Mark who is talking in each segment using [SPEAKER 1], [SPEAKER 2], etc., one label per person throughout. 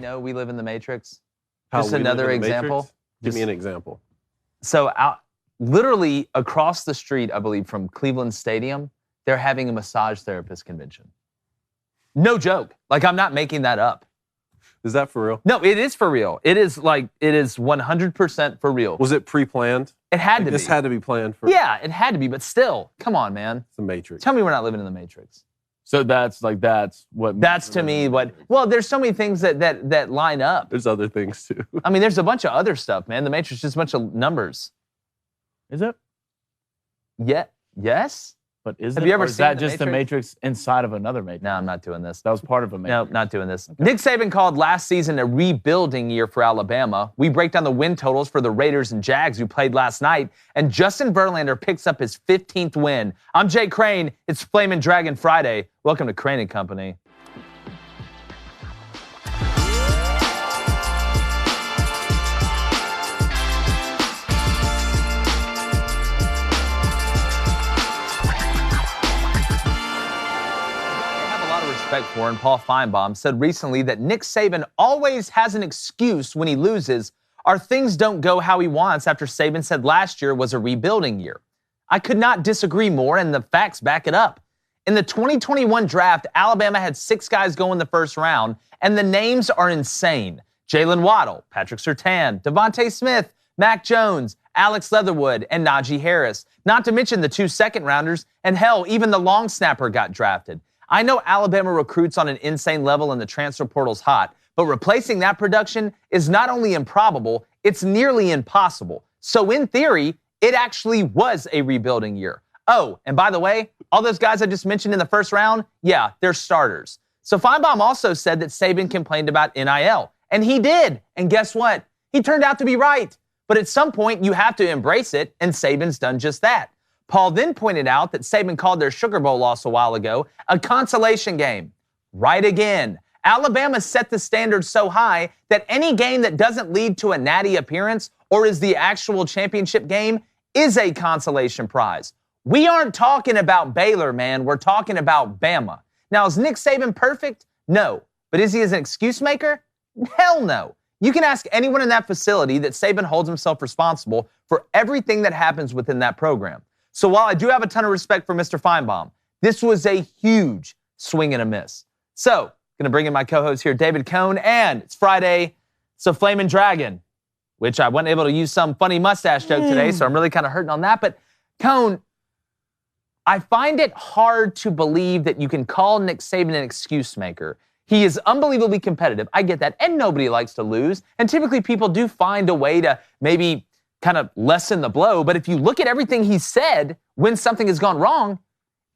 [SPEAKER 1] No, we live in the Matrix.
[SPEAKER 2] How
[SPEAKER 1] Just
[SPEAKER 2] we live
[SPEAKER 1] another
[SPEAKER 2] in the
[SPEAKER 1] example.
[SPEAKER 2] Matrix? Give me an example.
[SPEAKER 1] So literally across the street, I believe, from Cleveland Stadium, they're having a massage therapist convention. No joke. Like, I'm not making that up.
[SPEAKER 2] Is that for real?
[SPEAKER 1] No, it is for real. It is 100% for real.
[SPEAKER 2] Was it pre-planned?
[SPEAKER 1] It had to be.
[SPEAKER 2] This had to be planned for.
[SPEAKER 1] Yeah, it had to be, but still, come on, man.
[SPEAKER 2] It's the Matrix.
[SPEAKER 1] Tell me we're not living in the Matrix.
[SPEAKER 3] So that's what.
[SPEAKER 1] That's to me what. Well, there's so many things that line up.
[SPEAKER 2] There's other things too.
[SPEAKER 1] I mean, there's a bunch of other stuff, man. The Matrix is just a bunch of numbers.
[SPEAKER 3] Is it?
[SPEAKER 1] Yeah. Yes.
[SPEAKER 3] But is
[SPEAKER 1] Have
[SPEAKER 3] it?
[SPEAKER 1] you ever
[SPEAKER 3] or is
[SPEAKER 1] seen
[SPEAKER 3] that
[SPEAKER 1] The
[SPEAKER 3] just the Matrix inside of another Matrix?
[SPEAKER 1] No, I'm not doing this.
[SPEAKER 3] That was part of a Matrix.
[SPEAKER 1] No, not doing this. Okay. Nick Saban called last season a rebuilding year for Alabama. We break down the win totals for the Raiders and Jags who played last night, and Justin Verlander picks up his 15th win. I'm Jay Crane. It's Flamin' Dragon Friday. Welcome to Crane & Company. For, and Paul Feinbaum said recently that Nick Saban always has an excuse when he loses or things don't go how he wants after Saban said last year was a rebuilding year. I could not disagree more, and the facts back it up. In the 2021 draft, Alabama had 6 guys go in the first round, and the names are insane. Jalen Waddle, Patrick Surtain, Devontae Smith, Mac Jones, Alex Leatherwood, and Najee Harris. Not to mention the 2 second-rounders, and hell, even the long snapper got drafted. I know Alabama recruits on an insane level and the transfer portal's hot, but replacing that production is not only improbable, it's nearly impossible. So in theory, it actually was a rebuilding year. Oh, and by the way, all those guys I just mentioned in the first round, yeah, they're starters. So Feinbaum also said that Saban complained about NIL, and he did. And guess what? He turned out to be right. But at some point, you have to embrace it, and Saban's done just that. Paul then pointed out that Saban called their Sugar Bowl loss a while ago a consolation game. Right again. Alabama set the standard so high that any game that doesn't lead to a natty appearance or is the actual championship game is a consolation prize. We aren't talking about Baylor, man. We're talking about Bama. Now, is Nick Saban perfect? No. But is he an excuse maker? Hell no. You can ask anyone in that facility that Saban holds himself responsible for everything that happens within that program. So while I do have a ton of respect for Mr. Feinbaum, this was a huge swing and a miss. So, going to bring in my co-host here, David Cohn, and it's Friday, so Flamin' Dragon, which I wasn't able to use some funny mustache joke today, so I'm really kind of hurting on that. But, Cohn, I find it hard to believe that you can call Nick Saban an excuse maker. He is unbelievably competitive. I get that, and nobody likes to lose. And typically people do find a way to maybe kind of lessen the blow. But if you look at everything he said when something has gone wrong,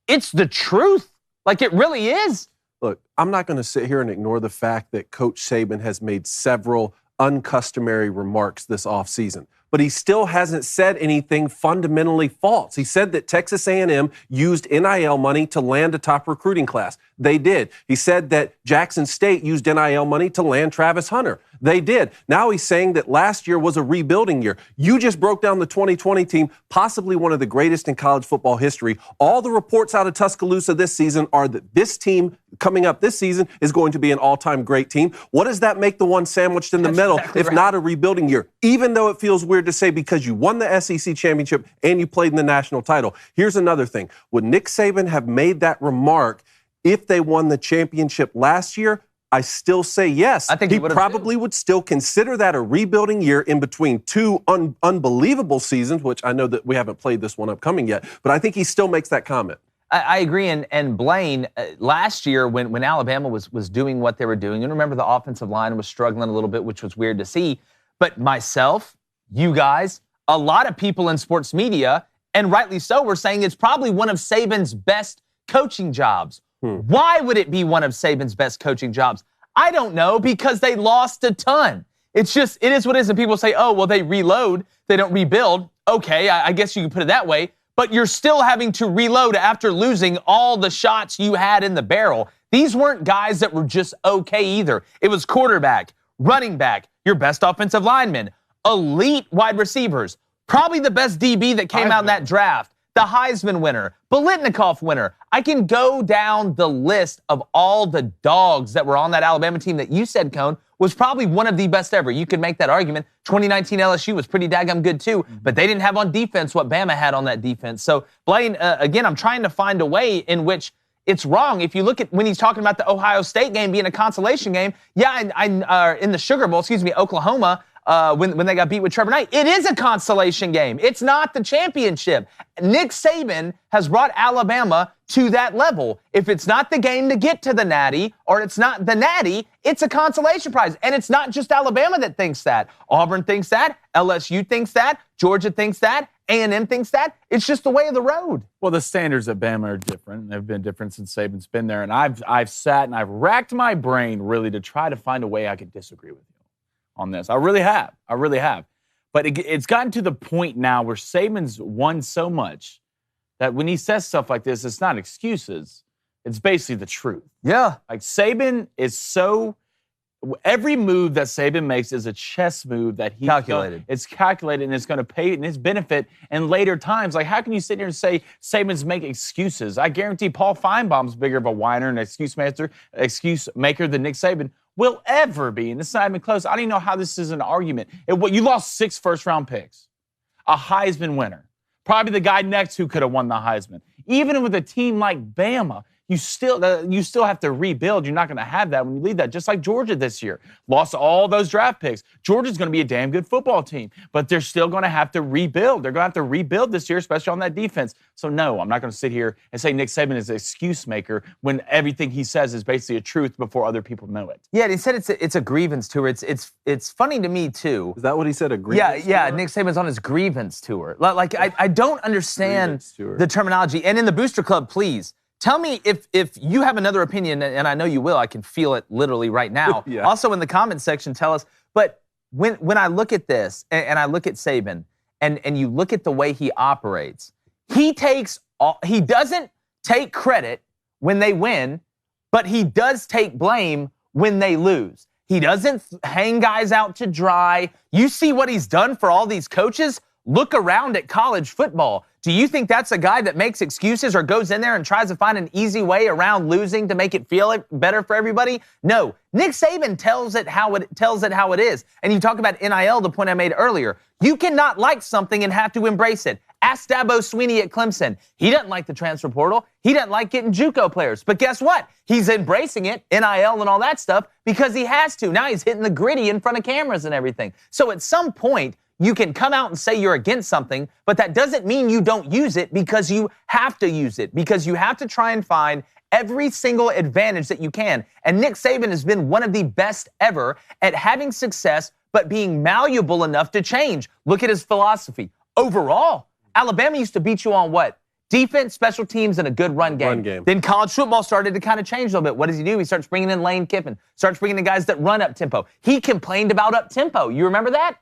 [SPEAKER 1] it's the truth. Like, it really is.
[SPEAKER 2] Look, I'm not going to sit here and ignore the fact that Coach Saban has made several uncustomary remarks this offseason. But he still hasn't said anything fundamentally false. He said that Texas A&M used NIL money to land a top recruiting class. They did. He said that Jackson State used NIL money to land Travis Hunter. They did. Now he's saying that last year was a rebuilding year. You just broke down the 2020 team, possibly one of the greatest in college football history. All the reports out of Tuscaloosa this season are that this team coming up this season is going to be an all-time great team. What does that make the one sandwiched in the middle, exactly if not a rebuilding year? Even though it feels weird to say because you won the SEC championship and you played in the national title. Here's another thing. Would Nick Saban have made that remark if they won the championship last year? I still say yes.
[SPEAKER 1] I think
[SPEAKER 2] he probably would still consider that a rebuilding year in between 2 unbelievable seasons, which I know that we haven't played this one upcoming yet, but I think he still makes that comment.
[SPEAKER 1] I agree. And Blaine, last year when Alabama was doing what they were doing, and remember the offensive line was struggling a little bit, which was weird to see. But myself, you guys, a lot of people in sports media, and rightly so, were saying it's probably one of Saban's best coaching jobs. Why would it be one of Saban's best coaching jobs? I don't know, because they lost a ton. It's just, it is what it is. And people say, oh, well, they reload, they don't rebuild. Okay, I guess you can put it that way. But you're still having to reload after losing all the shots you had in the barrel. These weren't guys that were just okay either. It was quarterback, running back, your best offensive lineman, elite wide receivers, probably the best DB that came out in that draft, the Heisman winner, Biletnikoff winner. I can go down the list of all the dogs that were on that Alabama team that you said, Cone, was probably one of the best ever. You could make that argument. 2019 LSU was pretty daggum good too, but they didn't have on defense what Bama had on that defense. So Blaine, again, I'm trying to find a way in which it's wrong. If you look at when he's talking about the Ohio State game being a consolation game, in the Sugar Bowl, Oklahoma, when they got beat with Trevor Knight, it is a consolation game. It's not the championship. Nick Saban has brought Alabama to that level. If it's not the game to get to the Natty, or it's not the Natty, it's a consolation prize. And it's not just Alabama that thinks that. Auburn thinks that. LSU thinks that. Georgia thinks that. A&M thinks that. It's just the way of the road.
[SPEAKER 3] Well, the standards at Bama are different. They've been different since Saban's been there. And I've sat and I've racked my brain really to try to find a way I could disagree with you on this. I really have. But it's gotten to the point now where Saban's won so much that when he says stuff like this, it's not excuses. It's basically the truth.
[SPEAKER 1] Yeah.
[SPEAKER 3] Like Saban is so... Every move that Saban makes is a chess move that he
[SPEAKER 1] calculated.
[SPEAKER 3] It's calculated, and it's going to pay in his benefit in later times. Like, how can you sit here and say Saban's making excuses? I guarantee Paul Feinbaum's bigger of a whiner and excuse maker than Nick Saban will ever be. And this is not even close. I don't even know how this is an argument. You lost 6 first-round picks, a Heisman winner, probably the guy next who could have won the Heisman. Even with a team like Bama, you still have to rebuild. You're not going to have that when you leave that. Just like Georgia this year. Lost all those draft picks. Georgia's going to be a damn good football team, but they're still going to have to rebuild. They're going to have to rebuild this year, especially on that defense. So, no, I'm not going to sit here and say Nick Saban is an excuse maker when everything he says is basically a truth before other people know it.
[SPEAKER 1] Yeah, he said it's a grievance tour. It's funny to me, too.
[SPEAKER 2] Is that what he said, a grievance
[SPEAKER 1] Yeah,
[SPEAKER 2] tour?
[SPEAKER 1] Nick Saban's on his grievance tour. Like, I don't understand the terminology. And in the Booster Club, please, tell me if you have another opinion, and I know you will. I can feel it literally right now.
[SPEAKER 2] Yeah.
[SPEAKER 1] Also in the comments section, tell us. But when I look at this, and I look at Saban, and you look at the way he operates, he doesn't take credit when they win, but he does take blame when they lose. He doesn't hang guys out to dry. You see what he's done for all these coaches? Look around at college football. Do you think that's a guy that makes excuses or goes in there and tries to find an easy way around losing to make it feel better for everybody? No. Nick Saban tells it how it is. And you talk about NIL, the point I made earlier. You cannot like something and have to embrace it. Ask Dabo Swinney at Clemson. He doesn't like the transfer portal. He doesn't like getting JUCO players. But guess what? He's embracing it, NIL and all that stuff, because he has to. Now he's hitting the gritty in front of cameras and everything. So at some point, you can come out and say you're against something, but that doesn't mean you don't use it, because you have to use it, because you have to try and find every single advantage that you can. And Nick Saban has been one of the best ever at having success, but being malleable enough to change. Look at his philosophy. Overall, Alabama used to beat you on what? Defense, special teams, and a good run game. Then college football started to kind of change a little bit. What does he do? He starts bringing in Lane Kiffin, starts bringing in guys that run up tempo. He complained about up tempo. You remember that?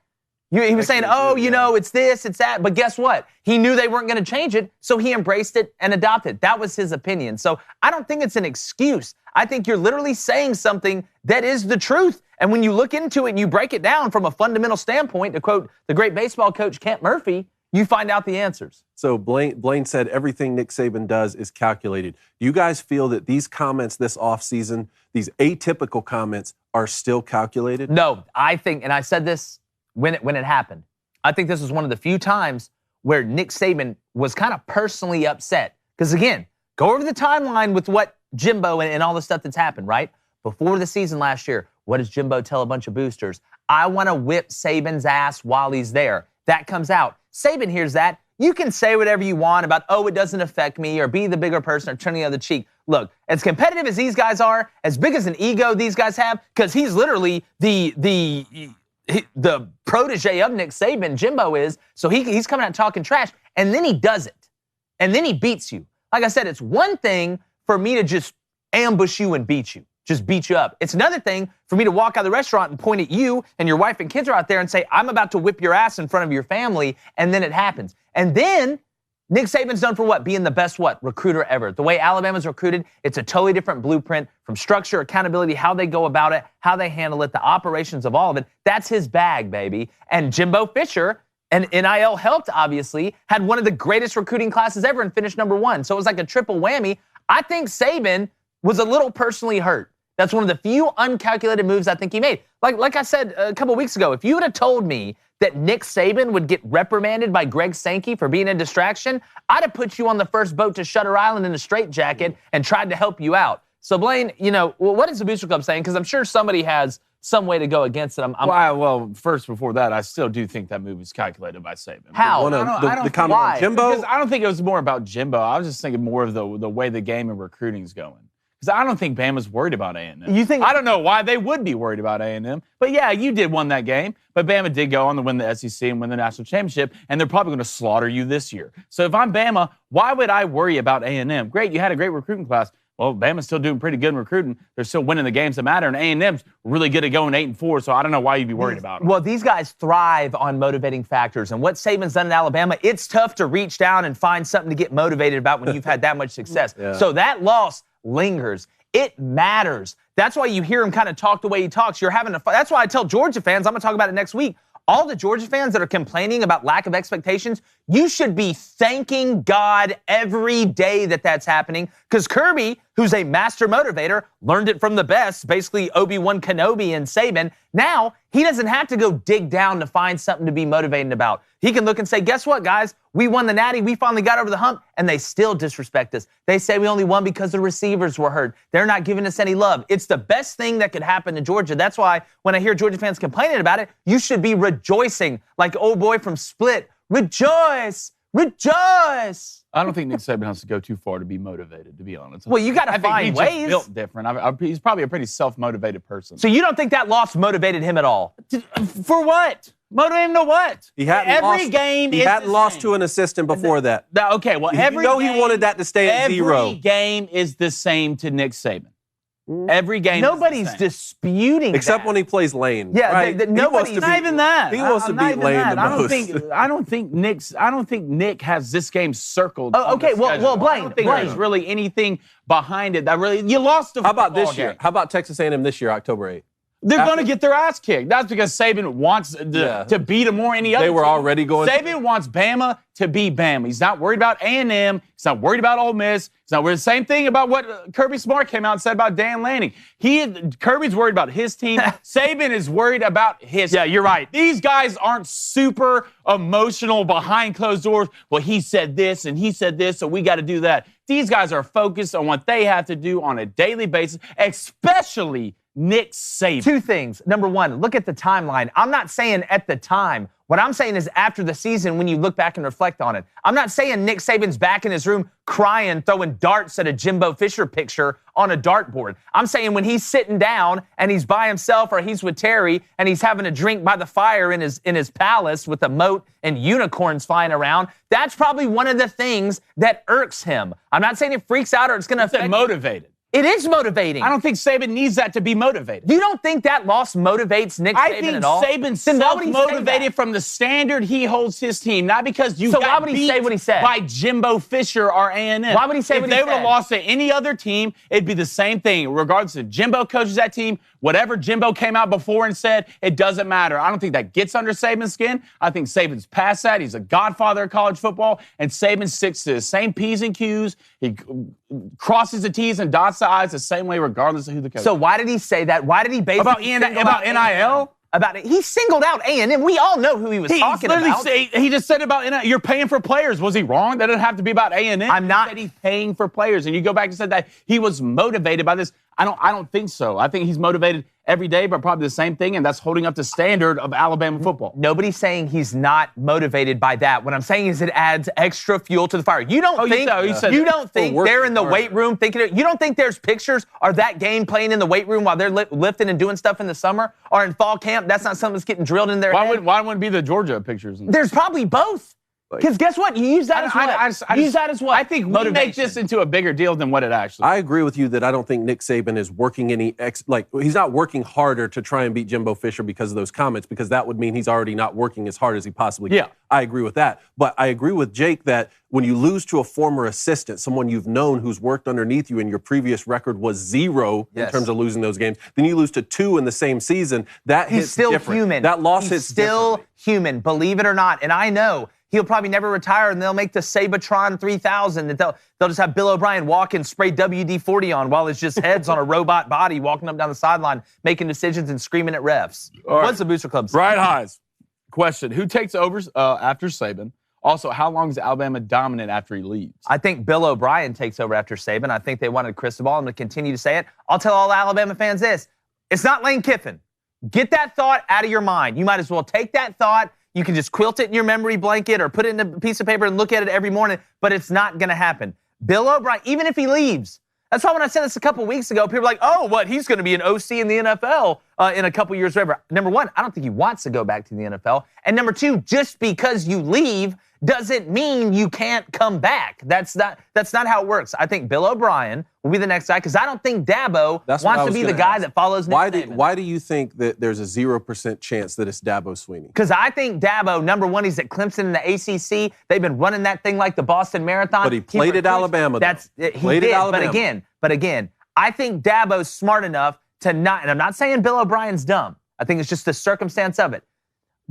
[SPEAKER 1] He was saying, it's this, it's that. But guess what? He knew they weren't going to change it, so he embraced it and adopted it. That was his opinion. So I don't think it's an excuse. I think you're literally saying something that is the truth. And when you look into it and you break it down from a fundamental standpoint, to quote the great baseball coach Kent Murphy, you find out the answers.
[SPEAKER 2] So Blaine said everything Nick Saban does is calculated. Do you guys feel that these comments this offseason, these atypical comments, are still calculated?
[SPEAKER 1] No, I think, and I said this when it happened, I think this was one of the few times where Nick Saban was kind of personally upset. Because again, go over the timeline with what Jimbo and all the stuff that's happened, right? Before the season last year, what does Jimbo tell a bunch of boosters? I want to whip Saban's ass while he's there. That comes out. Saban hears that. You can say whatever you want about, it doesn't affect me, or be the bigger person, or turn the other cheek. Look, as competitive as these guys are, as big as an ego these guys have, because he's literally the protege of Nick Saban, Jimbo is, so he's coming out talking trash, and then he does it. And then he beats you. Like I said, it's one thing for me to just ambush you and beat you, just beat you up. It's another thing for me to walk out of the restaurant and point at you, and your wife and kids are out there, and say, I'm about to whip your ass in front of your family, and then it happens. And then Nick Saban's done for what? Being the best recruiter ever. The way Alabama's recruited, it's a totally different blueprint from structure, accountability, how they go about it, how they handle it, the operations of all of it. That's his bag, baby. And Jimbo Fisher, and NIL helped, obviously, had one of the greatest recruiting classes ever and finished #1. So it was like a triple whammy. I think Saban was a little personally hurt That's one of the few uncalculated moves I think he made. Like I said a couple weeks ago, if you would have told me that Nick Saban would get reprimanded by Greg Sankey for being a distraction, I'd have put you on the first boat to Shutter Island in a straitjacket and tried to help you out. So, Blaine, what is the Booster Club saying? Because I'm sure somebody has some way to go against it.
[SPEAKER 3] Well, first, before that, I still do think that move was calculated by Saban.
[SPEAKER 1] How?
[SPEAKER 2] The comment on Jimbo?
[SPEAKER 3] Because I don't think it was more about Jimbo. I was just thinking more of the way the game and recruiting's going. Because I don't think Bama's worried about A&M.
[SPEAKER 1] You think?
[SPEAKER 3] I don't know why they would be worried about A&M. But yeah, you did win that game. But Bama did go on to win the SEC and win the national championship, and they're probably going to slaughter you this year. So if I'm Bama, why would I worry about A&M? Great, you had a great recruiting class. Well, Bama's still doing pretty good in recruiting. They're still winning the games that matter, and A&M's really good at going 8-4, so I don't know why you'd be worried about it.
[SPEAKER 1] Well, these guys thrive on motivating factors, and what Saban's done in Alabama, it's tough to reach down and find something to get motivated about when you've had that much success.
[SPEAKER 2] Yeah.
[SPEAKER 1] So that loss lingers. It matters. That's why you hear him kind of talk the way he talks. That's why I tell Georgia fans, I'm going to talk about it next week, all the Georgia fans that are complaining about lack of expectations, you should be thanking God every day that that's happening, because Kirby, who's a master motivator, learned it from the best, basically Obi-Wan Kenobi and Saban. Now, he doesn't have to go dig down to find something to be motivated about. He can look and say, guess what, guys? We won the Natty. We finally got over the hump, and they still disrespect us. They say we only won because the receivers were hurt. They're not giving us any love. It's the best thing that could happen to Georgia. That's why when I hear Georgia fans complaining about it, you should be rejoicing like old boy from Split. Rejoice! Rejoice!
[SPEAKER 3] I don't think Nick Saban has to go too far to be motivated, to be honest.
[SPEAKER 1] Well, you got to find
[SPEAKER 3] he's
[SPEAKER 1] ways.
[SPEAKER 3] Just built different. He's probably a pretty self-motivated person.
[SPEAKER 1] So you don't think that loss motivated him at all?
[SPEAKER 3] For what? Motivate him to what?
[SPEAKER 2] He hadn't lost to an assistant before that.
[SPEAKER 3] Okay, well,
[SPEAKER 2] he wanted that to stay at 0.
[SPEAKER 3] Every game is the same to Nick Saban. Every game.
[SPEAKER 1] Nobody's disputing
[SPEAKER 2] except
[SPEAKER 1] that.
[SPEAKER 2] when he plays Lane.
[SPEAKER 1] Yeah,
[SPEAKER 2] right?
[SPEAKER 1] nobody's
[SPEAKER 3] not even that.
[SPEAKER 2] He wants to beat Lane the most.
[SPEAKER 3] I don't think Nick has this game circled.
[SPEAKER 1] Oh, okay, well, Blaine,
[SPEAKER 3] I don't think there's really anything behind it that really. You lost the.
[SPEAKER 2] How about this
[SPEAKER 3] game.
[SPEAKER 2] year? How about Texas A&M this year, October 8th?
[SPEAKER 3] They're going to get their ass kicked. That's because Saban wants to beat them more any other.
[SPEAKER 2] They were already going.
[SPEAKER 3] Saban wants Bama to be Bama. He's not worried about A&M. He's not worried about Ole Miss. He's not worried. The same thing about what Kirby Smart came out and said about Dan Lanning. Kirby's worried about his team. Saban is worried about his.
[SPEAKER 1] Yeah, you're right.
[SPEAKER 3] These guys aren't super emotional behind closed doors. Well, he said this and he said this, so we got to do that. These guys are focused on what they have to do on a daily basis, especially Nick Saban.
[SPEAKER 1] Two things. Number one, look at the timeline. I'm not saying at the time. What I'm saying is after the season when you look back and reflect on it. I'm not saying Nick Saban's back in his room crying, throwing darts at a Jimbo Fisher picture on a dartboard. I'm saying when he's sitting down and he's by himself or he's with Terry and he's having a drink by the fire in his palace with a moat and unicorns flying around, that's probably one of the things that irks him. I'm not saying it freaks out or it's going to affect.
[SPEAKER 3] Motivated.
[SPEAKER 1] It is motivating.
[SPEAKER 3] I don't think Saban needs that to be motivated.
[SPEAKER 1] You don't think that loss motivates Nick Saban at all?
[SPEAKER 3] I think Saban's self-motivated from the standard he holds his team, not because you got
[SPEAKER 1] why would he say what he said?
[SPEAKER 3] By Jimbo Fisher or A&M.
[SPEAKER 1] Why would he say what he said?
[SPEAKER 3] If they would have lost to any other team, it'd be the same thing. Regardless if Jimbo coaches that team, whatever Jimbo came out before and said, it doesn't matter. I don't think that gets under Saban's skin. I think Saban's past that. He's a godfather of college football, and Saban sticks to the same P's and Q's. He crosses the T's and dots the I's the same way, regardless of who the coach is.
[SPEAKER 1] So why did he say that? Why did he basically
[SPEAKER 3] about NIL?
[SPEAKER 1] About it. He singled out A&M. We all know who he was talking about.
[SPEAKER 3] He just said about NIL. You're paying for players. Was he wrong? That doesn't have to be about A&M.
[SPEAKER 1] I'm not.
[SPEAKER 3] He said he's paying for players, and you go back and said that he was motivated by this. I don't think so. I think he's motivated every day by probably the same thing, and that's holding up the standard of Alabama football.
[SPEAKER 1] Nobody's saying he's not motivated by that. What I'm saying is it adds extra fuel to the fire. You don't think they're in the weight room thinking it. You don't think there's pictures of that game playing in the weight room while they're lifting and doing stuff in the summer or in fall camp? That's not something that's getting drilled in their head.
[SPEAKER 3] Why wouldn't it be the Georgia pictures?
[SPEAKER 1] There's probably both. Because guess what? You use that as what?
[SPEAKER 3] I think we make this into a bigger deal than what it actually is.
[SPEAKER 2] I agree with you that I don't think Nick Saban is working he's not working harder to try and beat Jimbo Fisher because of those comments, because that would mean he's already not working as hard as he possibly can.
[SPEAKER 3] Yeah.
[SPEAKER 2] I agree with that. But I agree with Jake that when you lose to a former assistant, someone you've known who's worked underneath you and your previous record was 0 in terms of losing those games, then you lose to 2 in the same season, that hits different.
[SPEAKER 1] He's still human.
[SPEAKER 2] That loss
[SPEAKER 1] He's
[SPEAKER 2] hits
[SPEAKER 1] still
[SPEAKER 2] differently.
[SPEAKER 1] human, believe it or not. And I know he'll probably never retire, and they'll make the Sabatron 3000. And they'll just have Bill O'Brien walk and spray WD-40 on while it's just heads on a robot body walking up down the sideline, making decisions and screaming at refs. What's the Booster Club say?
[SPEAKER 3] Brian Highs. Question: who takes over after Saban? Also, how long is Alabama dominant after he leaves?
[SPEAKER 1] I think Bill O'Brien takes over after Saban. I think they wanted Cristobal. I'm going to continue to say it. I'll tell all Alabama fans this. It's not Lane Kiffin. Get that thought out of your mind. You might as well take that thought. You can just quilt it in your memory blanket or put it in a piece of paper and look at it every morning, but it's not going to happen. Bill O'Brien, even if he leaves, that's why when I said this a couple weeks ago, people were like, oh, what, he's going to be an OC in the NFL in a couple years forever. Number one, I don't think he wants to go back to the NFL. And number two, just because you leave doesn't mean you can't come back. That's not how it works. I think Bill O'Brien will be the next guy because I don't think Dabo wants to be the guy that follows Nick Saban.
[SPEAKER 2] Why do you think that there's a 0% chance that it's Dabo Swinney?
[SPEAKER 1] Because I think Dabo, number one, he's at Clemson in the ACC. They've been running that thing like the Boston Marathon.
[SPEAKER 2] But he played at Alabama.
[SPEAKER 1] But again, I think Dabo's smart enough to not, and I'm not saying Bill O'Brien's dumb. I think it's just the circumstance of it.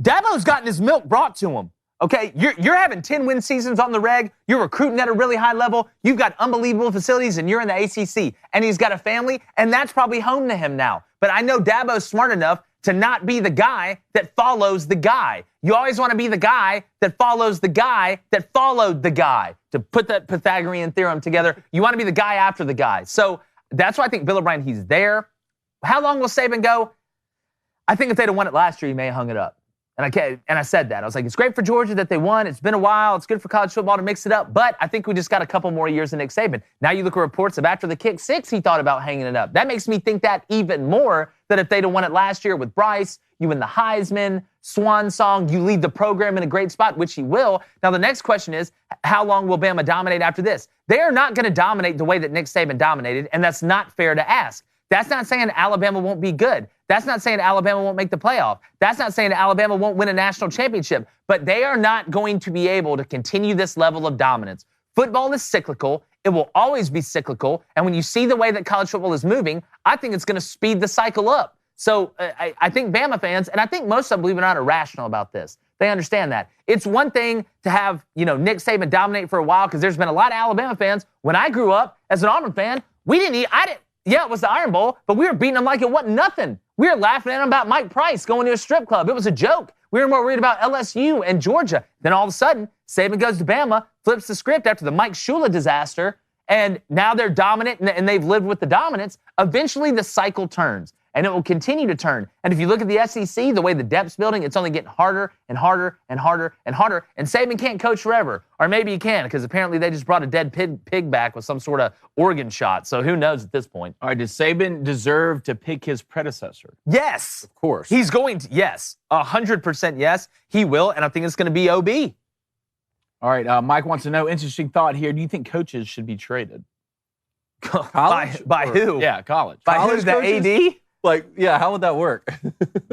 [SPEAKER 1] Dabo's gotten his milk brought to him. Okay, you're having 10-win seasons on the reg. You're recruiting at a really high level. You've got unbelievable facilities, and you're in the ACC. And he's got a family, and that's probably home to him now. But I know Dabo's smart enough to not be the guy that follows the guy. You always want to be the guy that follows the guy that followed the guy. To put that Pythagorean theorem together, you want to be the guy after the guy. So that's why I think Bill O'Brien, he's there. How long will Saban go? I think if they'd have won it last year, he may have hung it up. And I said that. I was like, it's great for Georgia that they won. It's been a while. It's good for college football to mix it up. But I think we just got a couple more years of Nick Saban. Now you look at reports of after the kick six, he thought about hanging it up. That makes me think that even more, that if they'd have won it last year with Bryce, you win the Heisman, Swan Song, you lead the program in a great spot, which he will. Now the next question is, how long will Bama dominate after this? They are not going to dominate the way that Nick Saban dominated, and that's not fair to ask. That's not saying Alabama won't be good. That's not saying Alabama won't make the playoff. That's not saying Alabama won't win a national championship. But they are not going to be able to continue this level of dominance. Football is cyclical. It will always be cyclical. And when you see the way that college football is moving, I think it's going to speed the cycle up. So I think Bama fans, and I think most of them, believe it or not, are rational about this. They understand that. It's one thing to have, Nick Saban dominate for a while, because there's been a lot of Alabama fans. When I grew up as an Auburn fan, yeah, it was the Iron Bowl, but we were beating them like it wasn't nothing. We were laughing at them about Mike Price going to a strip club. It was a joke. We were more worried about LSU and Georgia. Then all of a sudden, Saban goes to Bama, flips the script after the Mike Shula disaster, and now they're dominant, and they've lived with the dominance. Eventually, the cycle turns, and it will continue to turn. And if you look at the SEC, the way the depth's building, it's only getting harder and harder and harder and harder. And Saban can't coach forever. Or maybe he can, because apparently they just brought a dead pig back with some sort of organ shot. So who knows at this point?
[SPEAKER 3] All right, does Saban deserve to pick his predecessor?
[SPEAKER 1] Yes.
[SPEAKER 2] Of course.
[SPEAKER 1] He's going to, yes. 100% yes, he will. And I think it's going to be OB.
[SPEAKER 3] All right, Mike wants to know, interesting thought here. Do you think coaches should be traded?
[SPEAKER 1] By who?
[SPEAKER 3] Yeah, college.
[SPEAKER 1] By
[SPEAKER 2] college
[SPEAKER 1] who? The
[SPEAKER 2] coaches?
[SPEAKER 1] AD?
[SPEAKER 2] How would that work?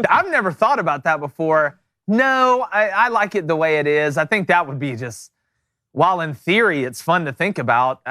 [SPEAKER 1] I've never thought about that before. No, I like it the way it is. I think that would be just, while in theory it's fun to think about.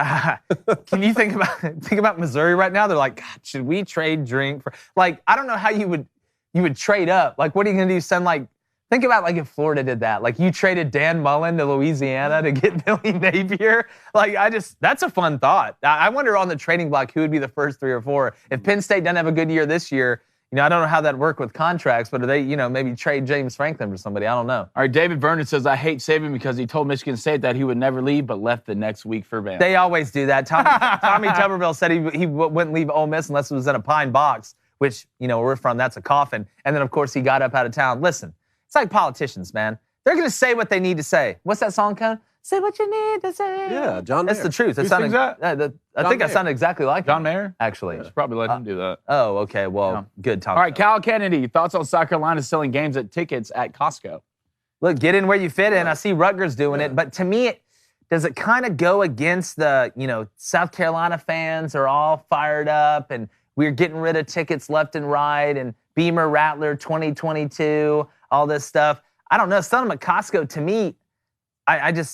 [SPEAKER 1] Can you think about Missouri right now? They're like, God, should we trade Drink for? Like, I don't know how you would trade up. Like, what are you gonna do? Think about if Florida did that. Like, you traded Dan Mullen to Louisiana to get Billy Napier. That's a fun thought. I wonder on the trading block who would be the first 3 or 4. If Penn State doesn't have a good year this year, I don't know how that work with contracts, but are they, maybe trade James Franklin for somebody? I don't know.
[SPEAKER 3] All right, David Vernon says, I hate Saban because he told Michigan State that he would never leave, but left the next week for Bama.
[SPEAKER 1] They always do that. Tommy Tuberville said he wouldn't leave Ole Miss unless it was in a pine box, which, where we're from, that's a coffin. And then, of course, he got up out of town. Listen. It's like politicians, man. They're going to say what they need to say. What's that song called? Say what you need to say.
[SPEAKER 2] Yeah, John Mayer.
[SPEAKER 1] That's the truth.
[SPEAKER 3] Who sings that?
[SPEAKER 1] I think that sounded exactly like
[SPEAKER 3] John
[SPEAKER 1] him,
[SPEAKER 3] Mayer?
[SPEAKER 1] actually.
[SPEAKER 3] You should probably let him do that.
[SPEAKER 1] Oh, okay. Well,
[SPEAKER 3] Yeah.
[SPEAKER 1] Good, Tom.
[SPEAKER 3] All right, Cal Kennedy, thoughts on South Carolina selling games at tickets at Costco?
[SPEAKER 1] Look, get in where you fit in. I see Rutgers doing it. But to me, does it kind of go against the, South Carolina fans are all fired up and we're getting rid of tickets left and right and Beamer Rattler 2022, all this stuff. I don't know. Selling them at Costco, to me, I don't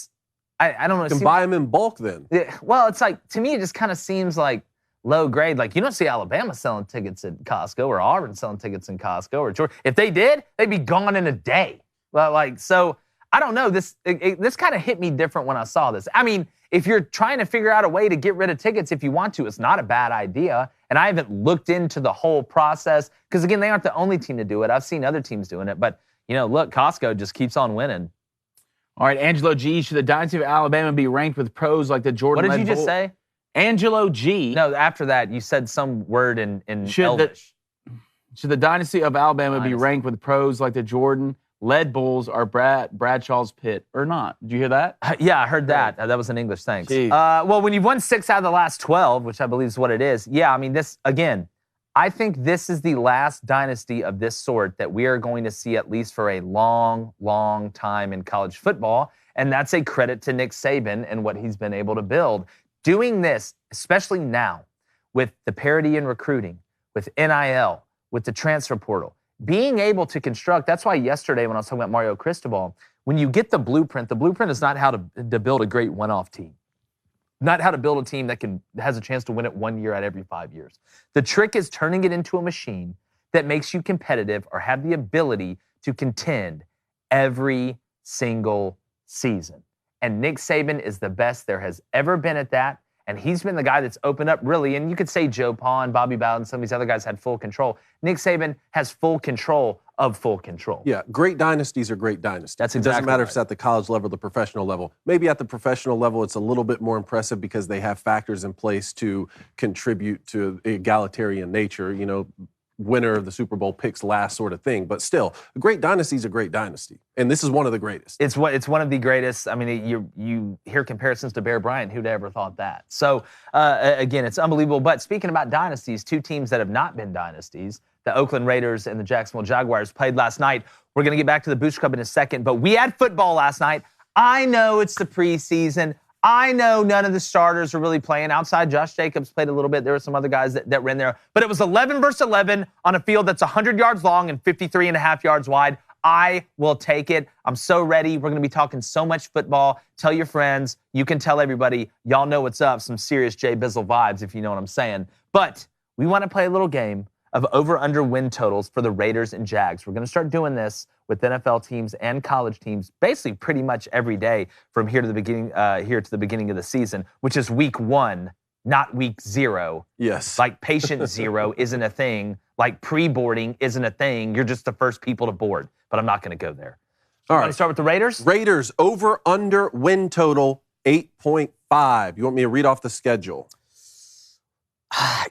[SPEAKER 1] know.
[SPEAKER 2] You can buy them in bulk then.
[SPEAKER 1] Well, it's to me, it just kind of seems like low grade. Like, you don't see Alabama selling tickets at Costco or Auburn selling tickets in Costco or Georgia. If they did, they'd be gone in a day. So I don't know. This kind of hit me different when I saw this. I mean, if you're trying to figure out a way to get rid of tickets if you want to, it's not a bad idea. And I haven't looked into the whole process because, again, they aren't the only team to do it. I've seen other teams doing it. But, look, Costco just keeps on winning.
[SPEAKER 3] All right, Angelo G. Should the dynasty of Alabama be ranked with pros like the Jordan?
[SPEAKER 1] What did you just say?
[SPEAKER 3] Angelo G.
[SPEAKER 1] No, after that, you said some word in Elvish.
[SPEAKER 3] Should the dynasty of Alabama be ranked with pros like the Jordan led Bulls or Bradshaw's Pitt or not? Did you hear that?
[SPEAKER 1] Yeah, I heard that. That was in English. Thanks. Well, when you've won 6 out of the last 12, which I believe is what it is, yeah, I mean, this, again, I think this is the last dynasty of this sort that we are going to see at least for a long, long time in college football, and that's a credit to Nick Saban and what he's been able to build. Doing this, especially now, with the parity in recruiting, with NIL, with the transfer portal, being able to construct, that's why yesterday when I was talking about Mario Cristobal, when you get the blueprint is not how to build a great one-off team. Not how to build a team that has a chance to win it 1 year out of every 5 years. The trick is turning it into a machine that makes you competitive or have the ability to contend every single season. And Nick Saban is the best there has ever been at that. And he's been the guy that's opened up really, and you could say Joe Pond, Bobby Bowden, some of these other guys had full control. Nick Saban has full control of full control.
[SPEAKER 2] Yeah, great dynasties are great dynasties.
[SPEAKER 1] That's
[SPEAKER 2] It
[SPEAKER 1] exactly
[SPEAKER 2] doesn't matter
[SPEAKER 1] right.
[SPEAKER 2] if it's at the college level or the professional level. Maybe at the professional level, it's a little bit more impressive because they have factors in place to contribute to egalitarian nature, winner of the Super Bowl picks last sort of thing. But still, a great dynasty is a great dynasty. And this is one of the greatest.
[SPEAKER 1] It's one of the greatest. I mean, you hear comparisons to Bear Bryant. Who'd ever thought that? So, again, it's unbelievable. But speaking about dynasties, 2 teams that have not been dynasties, the Oakland Raiders and the Jacksonville Jaguars, played last night. We're going to get back to the Boost Club in a second. But we had football last night. I know it's the preseason. I know none of the starters are really playing. Outside, Josh Jacobs played a little bit. There were some other guys that ran there. But it was 11 versus 11 on a field that's 100 yards long and 53 and a half yards wide. I will take it. I'm so ready. We're going to be talking so much football. Tell your friends. You can tell everybody. Y'all know what's up. Some serious Jay Bizzle vibes, if you know what I'm saying. But we want to play a little game of over-under win totals for the Raiders and Jags. We're going to start doing this with NFL teams and college teams basically pretty much every day from here to the beginning of the season, which is week 1, not week 0.
[SPEAKER 2] Yes.
[SPEAKER 1] Like patient 0 isn't a thing. Like pre-boarding isn't a thing. You're just the first people to board. But I'm not going to go there.
[SPEAKER 2] All
[SPEAKER 1] Want
[SPEAKER 2] right.
[SPEAKER 1] to start with the Raiders?
[SPEAKER 2] Raiders over-under win total 8.5. You want me to read off the schedule?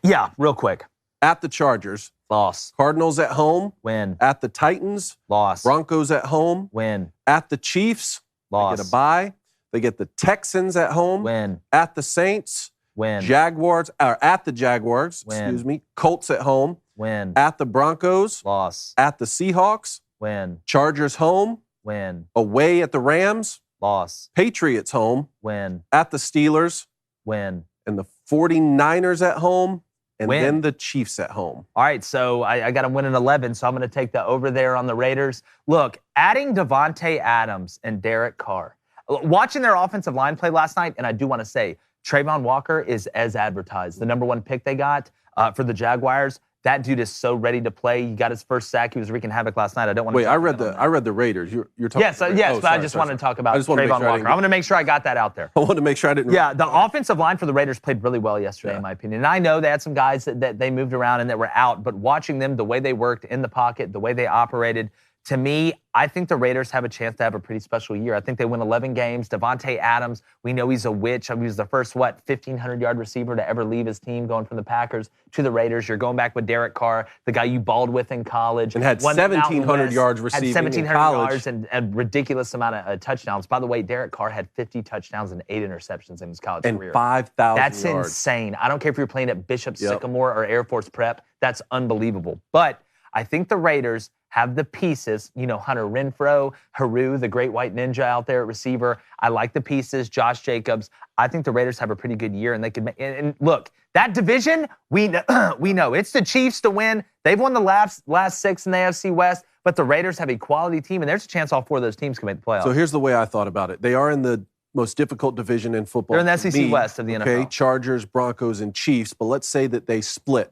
[SPEAKER 1] Yeah, real quick.
[SPEAKER 2] At the Chargers.
[SPEAKER 1] Loss.
[SPEAKER 2] Cardinals at home.
[SPEAKER 1] Win.
[SPEAKER 2] At the Titans.
[SPEAKER 1] Loss.
[SPEAKER 2] Broncos at home.
[SPEAKER 1] Win.
[SPEAKER 2] At the Chiefs.
[SPEAKER 1] Loss.
[SPEAKER 2] They get a bye. They get the Texans at home.
[SPEAKER 1] Win.
[SPEAKER 2] At the Saints.
[SPEAKER 1] Win.
[SPEAKER 2] At the Jaguars.
[SPEAKER 1] Win.
[SPEAKER 2] Excuse me. Colts at home.
[SPEAKER 1] Win.
[SPEAKER 2] At the Broncos.
[SPEAKER 1] Loss.
[SPEAKER 2] At the Seahawks.
[SPEAKER 1] Win.
[SPEAKER 2] Chargers home.
[SPEAKER 1] Win.
[SPEAKER 2] Away at the Rams.
[SPEAKER 1] Loss.
[SPEAKER 2] Patriots home.
[SPEAKER 1] Win.
[SPEAKER 2] At the Steelers.
[SPEAKER 1] Win.
[SPEAKER 2] And the 49ers at home. And
[SPEAKER 1] Win.
[SPEAKER 2] then the Chiefs at home.
[SPEAKER 1] All right, so I got to win an 11, so I'm going to take the over there on the Raiders. Look, adding Devontae Adams and Derek Carr. Watching their offensive line play last night, and I do want to say, Trayvon Walker is as advertised. The number 1 pick they got for the Jaguars. That dude is so ready to play. He got his first sack. He was wreaking havoc last night. I don't want to.
[SPEAKER 2] Wait, I read the Raiders. You're talking.
[SPEAKER 1] Yes, but I just wanted to talk about Trayvon Walker. I'm going to make sure I got that out there.
[SPEAKER 2] I wanted to make sure I didn't.
[SPEAKER 1] Yeah, the offensive line for the Raiders played really well yesterday, in my opinion. And I know they had some guys that they moved around and that were out, but watching them, the way they worked in the pocket, the way they operated, to me, I think the Raiders have a chance to have a pretty special year. I think they win 11 games. Devontae Adams, we know he's a witch. I mean, he was the first, 1,500-yard receiver to ever leave his team, going from the Packers to the Raiders. You're going back with Derek Carr, the guy you balled with in college.
[SPEAKER 2] And had 1,700 yards receiving
[SPEAKER 1] had 1,700
[SPEAKER 2] in college.
[SPEAKER 1] yards and a ridiculous amount of touchdowns. By the way, Derek Carr had 50 touchdowns and 8 interceptions in his college career.
[SPEAKER 2] And 5,000
[SPEAKER 1] That's
[SPEAKER 2] yards.
[SPEAKER 1] insane. I don't care if you're playing at Bishop Sycamore or Air Force Prep. That's unbelievable. But I think the Raiders have the pieces, Hunter Renfrow, Haru, the great white ninja out there at receiver. I like the pieces, Josh Jacobs. I think the Raiders have a pretty good year, and they could. And look, that division, we know it's the Chiefs to win. They've won the last 6 in the AFC West, but the Raiders have a quality team, and there's a chance all 4 of those teams can make the playoffs.
[SPEAKER 2] So here's the way I thought about it. They are in the most difficult division in football.
[SPEAKER 1] They're in the SEC West of the NFL.
[SPEAKER 2] Okay, Chargers, Broncos, and Chiefs. But let's say that they split.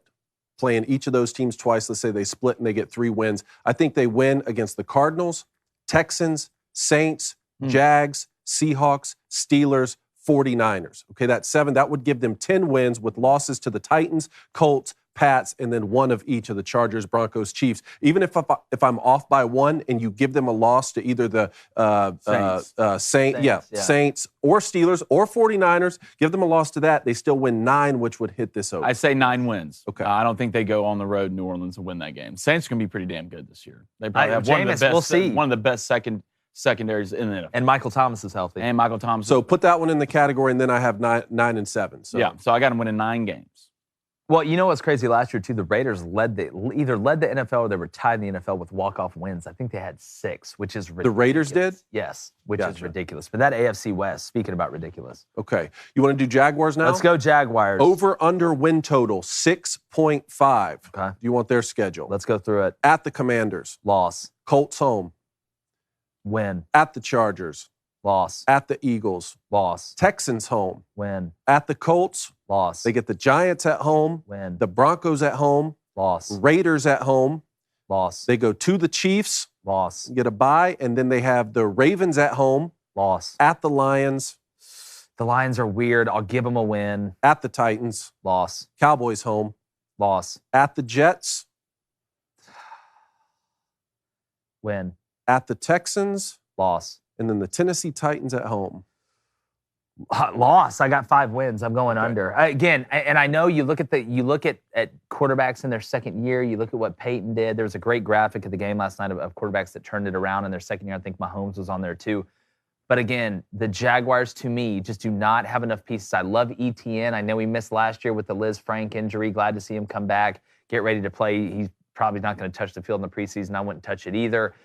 [SPEAKER 2] Playing each of those teams twice, let's say they split and they get 3 wins. I think they win against the Cardinals, Texans, Saints, Jags, Seahawks, Steelers, 49ers. Okay, that's 7. That would give them 10 wins with losses to the Titans, Colts, Pats, and then one of each of the Chargers, Broncos, Chiefs. Even if I'm off by 1 and you give them a loss to either the Saints or Steelers or 49ers, give them a loss to that, they still win 9, which would hit this over.
[SPEAKER 3] I say 9 wins.
[SPEAKER 2] Okay.
[SPEAKER 3] I don't think they go on the road in New Orleans and win that game. Saints are going to be pretty damn good this year. They probably have one of the best secondaries in the NFL.
[SPEAKER 1] And Michael Thomas is healthy.
[SPEAKER 3] And Michael Thomas.
[SPEAKER 2] So put that one in the category, and then I have 9 and 7. So.
[SPEAKER 3] Yeah, so I got them winning 9 games.
[SPEAKER 1] Well, you know what's crazy? Last year, too, the Raiders either led the NFL or they were tied in the NFL with walk-off wins. I think they had 6, which is ridiculous.
[SPEAKER 2] The Raiders did?
[SPEAKER 1] Yes, which is ridiculous. But that AFC West, speaking about ridiculous.
[SPEAKER 2] Okay. You want to do Jaguars now?
[SPEAKER 1] Let's go Jaguars.
[SPEAKER 2] Over-under win total, 6.5.
[SPEAKER 1] Okay.
[SPEAKER 2] Do you want their schedule?
[SPEAKER 1] Let's go through it.
[SPEAKER 2] At the Commanders.
[SPEAKER 1] Loss.
[SPEAKER 2] Colts home.
[SPEAKER 1] Win.
[SPEAKER 2] At the Chargers.
[SPEAKER 1] Loss.
[SPEAKER 2] At the Eagles.
[SPEAKER 1] Loss.
[SPEAKER 2] Texans home.
[SPEAKER 1] Win.
[SPEAKER 2] At the Colts.
[SPEAKER 1] Loss.
[SPEAKER 2] They get the Giants at home.
[SPEAKER 1] Win.
[SPEAKER 2] The Broncos at home.
[SPEAKER 1] Loss.
[SPEAKER 2] Raiders at home.
[SPEAKER 1] Loss.
[SPEAKER 2] They go to the Chiefs.
[SPEAKER 1] Loss.
[SPEAKER 2] Get a bye, and then they have the Ravens at home.
[SPEAKER 1] Loss.
[SPEAKER 2] At the Lions.
[SPEAKER 1] The Lions are weird. I'll give them a win.
[SPEAKER 2] At the Titans.
[SPEAKER 1] Loss.
[SPEAKER 2] Cowboys home.
[SPEAKER 1] Loss.
[SPEAKER 2] At the Jets.
[SPEAKER 1] Win.
[SPEAKER 2] At the Texans.
[SPEAKER 1] Loss.
[SPEAKER 2] And then the Tennessee Titans at home.
[SPEAKER 1] Loss. I got 5 wins. I'm going under. Again, and I know you look at quarterbacks in their second year. You look at what Peyton did. There was a great graphic at the game last night of quarterbacks that turned it around in their second year. I think Mahomes was on there too. But again, the Jaguars, to me, just do not have enough pieces. I love ETN. I know he missed last year with the Liz Frank injury. Glad to see him come back, get ready to play. He's probably not going to touch the field in the preseason. I wouldn't touch it either.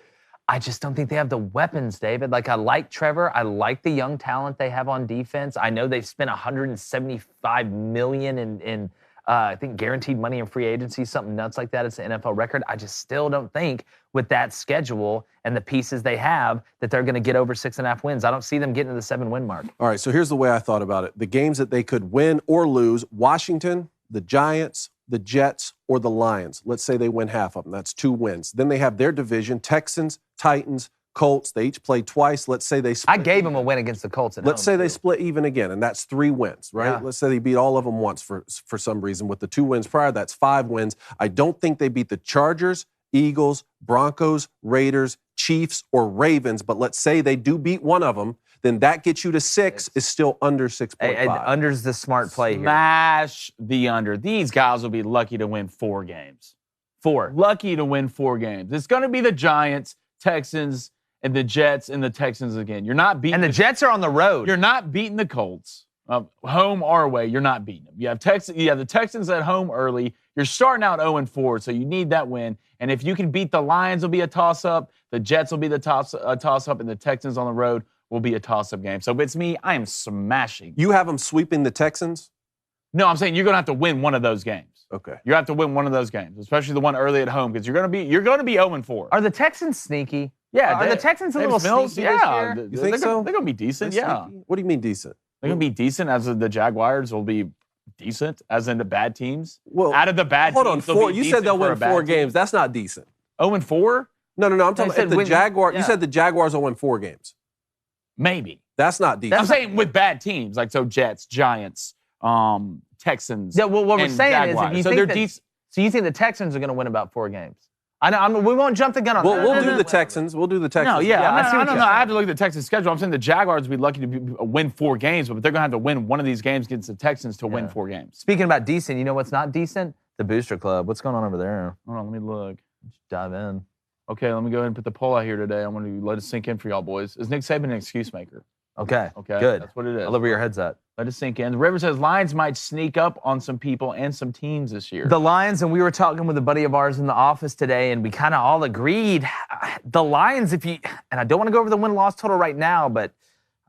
[SPEAKER 1] I just don't think they have the weapons, David. Like, I like Trevor. I like the young talent they have on defense. I know they've spent $175 million in I think, guaranteed money in free agency, something nuts like that. It's an NFL record. I just still don't think with that schedule and the pieces they have that they're going to get over 6.5 wins. I don't see them getting to the 7-win mark.
[SPEAKER 2] All right, so here's the way I thought about it. The games that they could win or lose, Washington, the Giants, the Jets, or the Lions. Let's say they win half of them. That's 2 wins. Then they have their division, Texans, Titans, Colts. They each play twice. Let's say they split.
[SPEAKER 1] I gave them a win against the Colts at home.
[SPEAKER 2] Let's say they split even again, and that's 3 wins, right?
[SPEAKER 1] Yeah.
[SPEAKER 2] Let's say they beat all of them once for some reason. With the 2 wins prior, that's 5 wins. I don't think they beat the Chargers, Eagles, Broncos, Raiders, Chiefs, or Ravens, but let's say they do beat one of them, then that gets you to 6, is still under 6.5.
[SPEAKER 1] Under's the smart play here.
[SPEAKER 3] Smash the under. These guys will be lucky to win 4 games. 4. Lucky to win 4 games. It's going to be the Giants, Texans, and the Jets and the Texans again. You're not beating.
[SPEAKER 1] And the Jets are on the road.
[SPEAKER 3] You're not beating the Colts. Home or away, you're not beating them. You have the Texans at home early. You're starting out 0-4, so you need that win. And if you can beat the Lions, will be a toss-up. The Jets will be the toss-up, and the Texans on the road will be a toss-up game. So if it's me, I am smashing.
[SPEAKER 2] You have them sweeping the Texans?
[SPEAKER 3] No, I'm saying you're going to have to win one of those games.
[SPEAKER 2] Okay.
[SPEAKER 3] You have to win one of those games, especially the one early at home, because you're going to be 0-4.
[SPEAKER 1] Are the Texans sneaky?
[SPEAKER 3] Yeah.
[SPEAKER 1] Are the Texans a little sneaky this year?
[SPEAKER 2] You think so?
[SPEAKER 3] They're going to be decent, yeah.
[SPEAKER 2] Sneaky? What do you mean decent?
[SPEAKER 3] They're going to be decent, as the Jaguars will be decent, as in the bad teams.
[SPEAKER 2] Well,
[SPEAKER 3] out of the bad
[SPEAKER 2] hold
[SPEAKER 3] teams,
[SPEAKER 2] on, 4. You said they'll win 4 games. That's not decent.
[SPEAKER 3] 0-4?
[SPEAKER 2] No. I'm talking about the Jaguars.
[SPEAKER 1] Yeah.
[SPEAKER 2] You said the Jaguars will win 4 games.
[SPEAKER 3] Maybe.
[SPEAKER 2] That's not decent.
[SPEAKER 3] I'm saying with bad teams, like Jets, Giants, Texans.
[SPEAKER 1] Yeah, well, what we're saying
[SPEAKER 3] Jaguars.
[SPEAKER 1] is, if you
[SPEAKER 3] So
[SPEAKER 1] think
[SPEAKER 3] they're
[SPEAKER 1] that,
[SPEAKER 3] decent.
[SPEAKER 1] so you think the Texans are going to win about 4 games? I know. We won't jump the gun on that.
[SPEAKER 2] We'll do the Texans. We'll do the Texans.
[SPEAKER 3] No, yeah,
[SPEAKER 1] I see
[SPEAKER 3] I
[SPEAKER 1] what
[SPEAKER 3] don't
[SPEAKER 1] you're
[SPEAKER 3] know. I
[SPEAKER 1] saying.
[SPEAKER 3] have to look at the Texans' schedule. I'm saying the Jaguars would be lucky to win 4 games, but they're going to have to win one of these games against the Texans to win 4 games.
[SPEAKER 1] Speaking about decent, you know what's not decent? The Booster Club. What's going on over there?
[SPEAKER 3] Hold on, let me look.
[SPEAKER 1] Just dive in.
[SPEAKER 3] Okay, let me go ahead and put the poll out here today. I want to let it sink in for y'all boys. Is Nick Saban an excuse maker?
[SPEAKER 1] Okay.
[SPEAKER 3] Okay,
[SPEAKER 1] Good.
[SPEAKER 3] That's what it is.
[SPEAKER 1] I love where your head's at.
[SPEAKER 3] Let it sink in. The River says Lions might sneak up on some people and some teams this year.
[SPEAKER 1] The Lions, and we were talking with a buddy of ours in the office today, and we kind of all agreed. The Lions, and I don't want to go over the win-loss total right now, but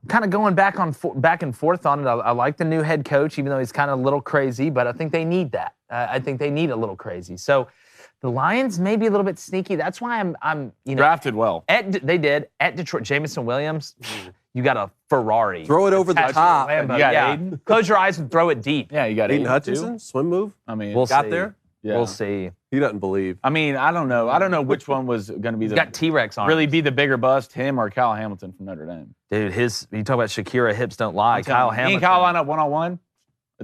[SPEAKER 1] I'm kind of going back and forth on it. I like the new head coach, even though he's kind of a little crazy, but I think they need that. I think they need a little crazy. So the Lions may be a little bit sneaky. That's why I'm
[SPEAKER 3] drafted well.
[SPEAKER 1] They did at Detroit. Jamison Williams, you got a Ferrari.
[SPEAKER 2] Throw it over the top.
[SPEAKER 3] You got Aiden.
[SPEAKER 1] Close your eyes and throw it deep.
[SPEAKER 3] Yeah, you got
[SPEAKER 2] Aiden
[SPEAKER 3] Aiden
[SPEAKER 2] Hutchinson,
[SPEAKER 3] too.
[SPEAKER 2] swim move.
[SPEAKER 3] I mean,
[SPEAKER 1] We'll
[SPEAKER 2] got
[SPEAKER 1] see.
[SPEAKER 2] there.
[SPEAKER 3] Yeah.
[SPEAKER 1] We'll see.
[SPEAKER 2] He doesn't believe.
[SPEAKER 3] I mean, I don't know. I don't know which one was going to be
[SPEAKER 1] He's got T-Rex arms.
[SPEAKER 3] really be the bigger bust, him or Kyle Hamilton from Notre Dame.
[SPEAKER 1] Dude, you talk about Shakira, hips don't lie. Kyle Hamilton.
[SPEAKER 3] Me and Kyle line up one-on-one.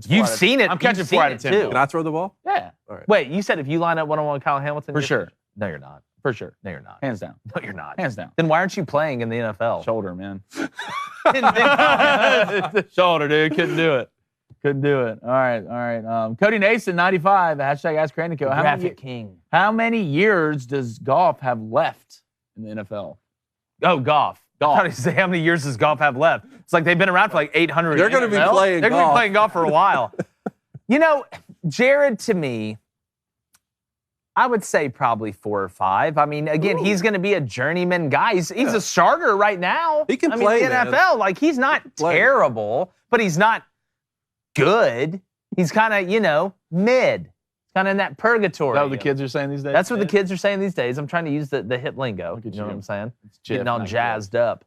[SPEAKER 1] You've seen it.
[SPEAKER 3] I'm catching
[SPEAKER 1] You've
[SPEAKER 3] 4
[SPEAKER 1] seen
[SPEAKER 3] out of
[SPEAKER 1] it
[SPEAKER 3] 10.
[SPEAKER 1] too.
[SPEAKER 2] Can I throw the ball?
[SPEAKER 3] Yeah.
[SPEAKER 2] All right.
[SPEAKER 1] Wait, you said if you line up one-on-one with Kyle Hamilton?
[SPEAKER 3] For sure.
[SPEAKER 1] No, you're not.
[SPEAKER 3] For sure.
[SPEAKER 1] No, you're not.
[SPEAKER 3] Hands down.
[SPEAKER 1] No, you're not.
[SPEAKER 3] Hands down.
[SPEAKER 1] Then why aren't you playing in the NFL?
[SPEAKER 3] Shoulder, man. Shoulder, dude. Couldn't do it. Couldn't do it. All right. Cody Nason, 95. Hashtag Ask Cranico.
[SPEAKER 1] Graphic king.
[SPEAKER 3] How many years does golf have left in the NFL?
[SPEAKER 1] Oh, golf. I
[SPEAKER 3] Golf.
[SPEAKER 1] thought you say how many years does golf have left? It's like they've been around for like 800
[SPEAKER 2] They're
[SPEAKER 1] years.
[SPEAKER 2] going to be playing
[SPEAKER 1] They're going to be
[SPEAKER 2] golf.
[SPEAKER 1] playing golf for a while. You know, Jared, to me, I would say probably 4 or 5. I mean, again, he's going to be a journeyman guy. He's a starter right now.
[SPEAKER 2] He can
[SPEAKER 1] I
[SPEAKER 2] play,
[SPEAKER 1] mean, the
[SPEAKER 2] man.
[SPEAKER 1] NFL, like, he's not
[SPEAKER 2] play.
[SPEAKER 1] terrible, but he's not good. He's kind of, mid. Kind of in that purgatory.
[SPEAKER 3] Is that what the kids are saying these days?
[SPEAKER 1] That's what the kids are saying these days. I'm trying to use the hip lingo.
[SPEAKER 3] Look at
[SPEAKER 1] You know
[SPEAKER 3] you.
[SPEAKER 1] what I'm saying?
[SPEAKER 3] It's Jeff,
[SPEAKER 1] Getting all
[SPEAKER 3] not
[SPEAKER 1] jazzed up.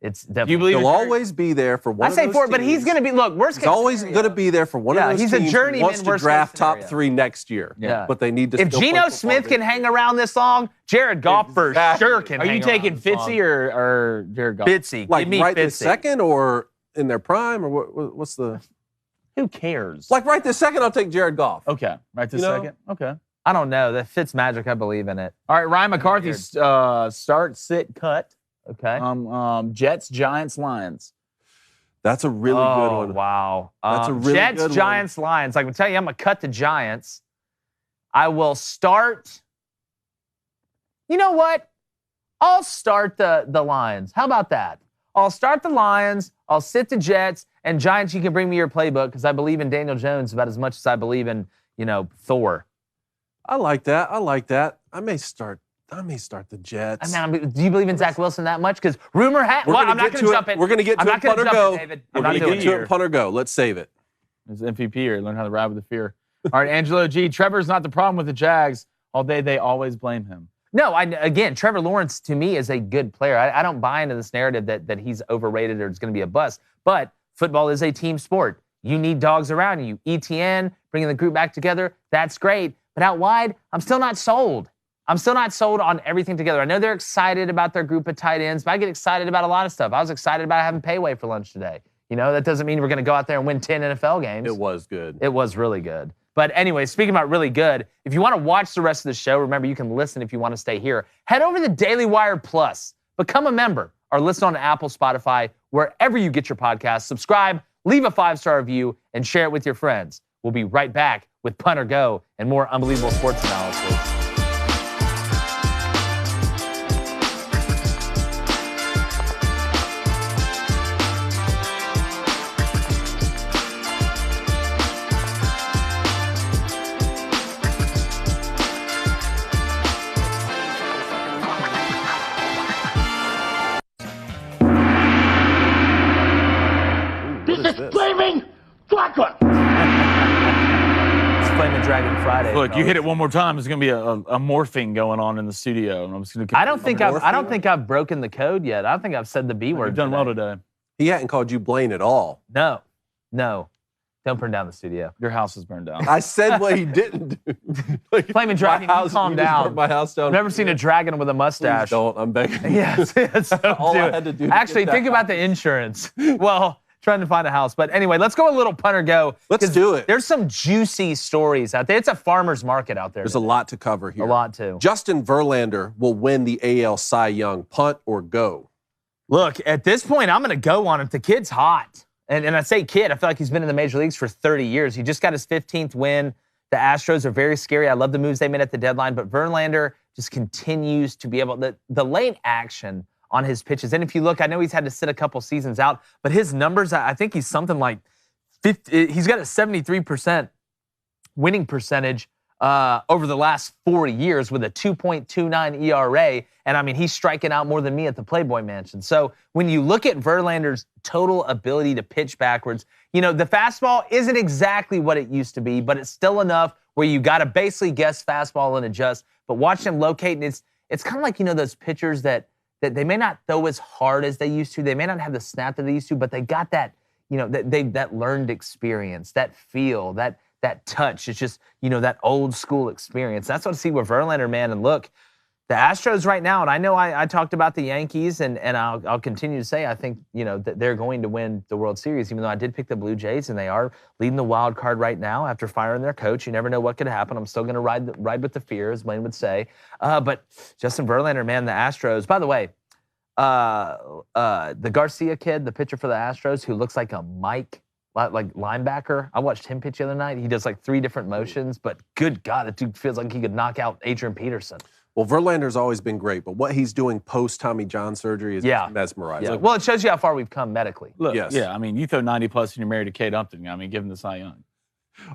[SPEAKER 1] It's definitely.
[SPEAKER 3] you believe
[SPEAKER 2] He'll
[SPEAKER 3] it's
[SPEAKER 2] always be there for one
[SPEAKER 1] I
[SPEAKER 2] of
[SPEAKER 1] say
[SPEAKER 2] those
[SPEAKER 1] 4, but he's
[SPEAKER 2] teams.
[SPEAKER 1] going to be. Look, worst
[SPEAKER 2] He's
[SPEAKER 1] case
[SPEAKER 2] always
[SPEAKER 1] scenario.
[SPEAKER 2] going to be there for one
[SPEAKER 1] Yeah,
[SPEAKER 2] of those
[SPEAKER 1] he's a
[SPEAKER 2] teams
[SPEAKER 1] journeyman,
[SPEAKER 2] who wants to
[SPEAKER 1] worst
[SPEAKER 2] draft
[SPEAKER 1] case
[SPEAKER 2] top
[SPEAKER 1] scenario.
[SPEAKER 2] 3 next year.
[SPEAKER 3] Yeah.
[SPEAKER 2] But they need to
[SPEAKER 1] If
[SPEAKER 2] still play
[SPEAKER 1] Geno
[SPEAKER 2] football
[SPEAKER 1] Smith
[SPEAKER 2] this
[SPEAKER 1] can
[SPEAKER 2] year.
[SPEAKER 1] hang around this long, Jared Goff for
[SPEAKER 2] Exactly.
[SPEAKER 1] sure can.
[SPEAKER 3] Are you
[SPEAKER 1] hang
[SPEAKER 3] taking
[SPEAKER 1] around this long.
[SPEAKER 3] Fitzy or Jared Goff?
[SPEAKER 1] Fitzy?
[SPEAKER 2] Like
[SPEAKER 1] Give me
[SPEAKER 2] right
[SPEAKER 1] Fitzy.
[SPEAKER 2] this second or in their prime or what's the
[SPEAKER 3] Who cares?
[SPEAKER 2] like right this second? I'll take Jared Goff.
[SPEAKER 3] Okay, right this
[SPEAKER 2] You know?
[SPEAKER 3] second. Okay.
[SPEAKER 1] I don't know. That fits magic. I believe in it.
[SPEAKER 3] All right, Ryan McCarthy, start, sit, cut.
[SPEAKER 1] Okay.
[SPEAKER 3] Jets, Giants, Lions.
[SPEAKER 2] That's a really good one.
[SPEAKER 1] Wow.
[SPEAKER 2] That's a really
[SPEAKER 1] Jets,
[SPEAKER 2] good one.
[SPEAKER 1] Giants, Lions. I can tell you, I'm going to cut the Giants. I will start. You know what? I'll start the Lions. How about that? I'll start the Lions. I'll sit the Jets. And Giants, you can bring me your playbook because I believe in Daniel Jones about as much as I believe in, Thor.
[SPEAKER 2] I like that. I may start the Jets.
[SPEAKER 1] I mean, do you believe in Zach Wilson that much? Because rumor has. Well, I'm not going to jump in.
[SPEAKER 2] We're going to get
[SPEAKER 1] I'm
[SPEAKER 2] to
[SPEAKER 1] not
[SPEAKER 2] it.
[SPEAKER 1] gonna
[SPEAKER 2] Punt or
[SPEAKER 1] jump in,
[SPEAKER 2] go.
[SPEAKER 1] David.
[SPEAKER 2] We're
[SPEAKER 1] I'm not
[SPEAKER 2] going to
[SPEAKER 1] doing
[SPEAKER 2] get to
[SPEAKER 1] it.
[SPEAKER 2] it. Punt or go. Let's save it.
[SPEAKER 3] It's MVP or learn how to ride with the fear. All right, Angelo G. Trevor's not the problem with the Jags. All day they always blame him.
[SPEAKER 1] No, again, Trevor Lawrence to me is a good player. I don't buy into this narrative that he's overrated or it's going to be a bust. But football is a team sport. You need dogs around you. ETN, bringing the group back together, that's great. But out wide, I'm still not sold. I'm still not sold on everything together. I know they're excited about their group of tight ends, but I get excited about a lot of stuff. I was excited about having Payway for lunch today. That doesn't mean we're going to go out there and win 10 NFL games.
[SPEAKER 2] It was good.
[SPEAKER 1] It was really good. But anyway, speaking about really good, if you want to watch the rest of the show, remember you can listen if you want to stay here. Head over to Daily Wire Plus. Become a member or listen on Apple, Spotify, wherever you get your podcasts. Subscribe, leave a 5-star review, and share it with your friends. We'll be right back with Punt or Go and more unbelievable sports analysis.
[SPEAKER 4] Flaming Dragon!
[SPEAKER 1] It's Flaming Dragon Friday.
[SPEAKER 3] Look, you hit it one more time. There's going to be a morphing going on in the studio. And I'm just going to.
[SPEAKER 1] I don't think I've broken the code yet. I don't think I've said the B word.
[SPEAKER 3] You've done well today.
[SPEAKER 2] He hadn't called you Blaine at all.
[SPEAKER 1] No. Don't burn down the studio.
[SPEAKER 3] Your house is burned down.
[SPEAKER 2] I said what he didn't do.
[SPEAKER 1] Flaming Dragon, you calm down.
[SPEAKER 2] Burnt my house down.
[SPEAKER 1] I've never seen a dragon with a
[SPEAKER 2] Please
[SPEAKER 1] mustache.
[SPEAKER 2] don't. I'm begging.
[SPEAKER 1] Yes, don't
[SPEAKER 2] All
[SPEAKER 1] do
[SPEAKER 2] I
[SPEAKER 1] it.
[SPEAKER 2] had to do to
[SPEAKER 1] Actually,
[SPEAKER 2] get that
[SPEAKER 1] think about the insurance. Well, trying to find a house. But anyway, let's go a little Punt or Go.
[SPEAKER 2] Let's
[SPEAKER 1] 'cause
[SPEAKER 2] do it.
[SPEAKER 1] There's some juicy stories out there. It's a farmer's market out there.
[SPEAKER 2] There's a lot to cover here.
[SPEAKER 1] A lot, too.
[SPEAKER 2] Justin Verlander will win the AL Cy Young. Punt or go?
[SPEAKER 1] Look, at this point, I'm going to go on it. The kid's hot. And I say kid, I feel like he's been in the major leagues for 30 years. He just got his 15th win. The Astros are very scary. I love the moves they made at the deadline. But Verlander just continues to be able to, the late action on his pitches. And if you look, I know he's had to sit a couple seasons out, but his numbers, I think he's something like 50, he's got a 73% winning percentage over the last 4 years with a 2.29 ERA. And I mean, he's striking out more than me at the Playboy Mansion. So when you look at Verlander's total ability to pitch backwards, the fastball isn't exactly what it used to be, but it's still enough where you got to basically guess fastball and adjust. But watch him locate, and it's kind of like, those pitchers that they may not throw as hard as they used to. They may not have the snap that they used to, but they got that, that learned experience, that feel, that that touch. It's just, that old school experience. That's what I see with Verlander, man. And look, the Astros right now, and I know I talked about the Yankees, and I'll continue to say I think, that they're going to win the World Series, even though I did pick the Blue Jays, and they are leading the wild card right now after firing their coach. You never know what could happen. I'm still going to ride with the fear, as Blaine would say. But Justin Verlander, man, the Astros. By the way, the Garcia kid, the pitcher for the Astros, who looks like a Mike, like linebacker. I watched him pitch the other night. He does like 3 different motions, but good God, that dude feels like he could knock out Adrian Peterson.
[SPEAKER 2] Well, Verlander's always been great, but what he's doing post-Tommy John surgery is mesmerizing.
[SPEAKER 1] Yeah. Well, it shows you how far we've come medically.
[SPEAKER 3] Look,
[SPEAKER 2] yes.
[SPEAKER 3] Yeah, I mean, you throw 90-plus and you're married to Kate Upton. I mean, give him the Cy Young.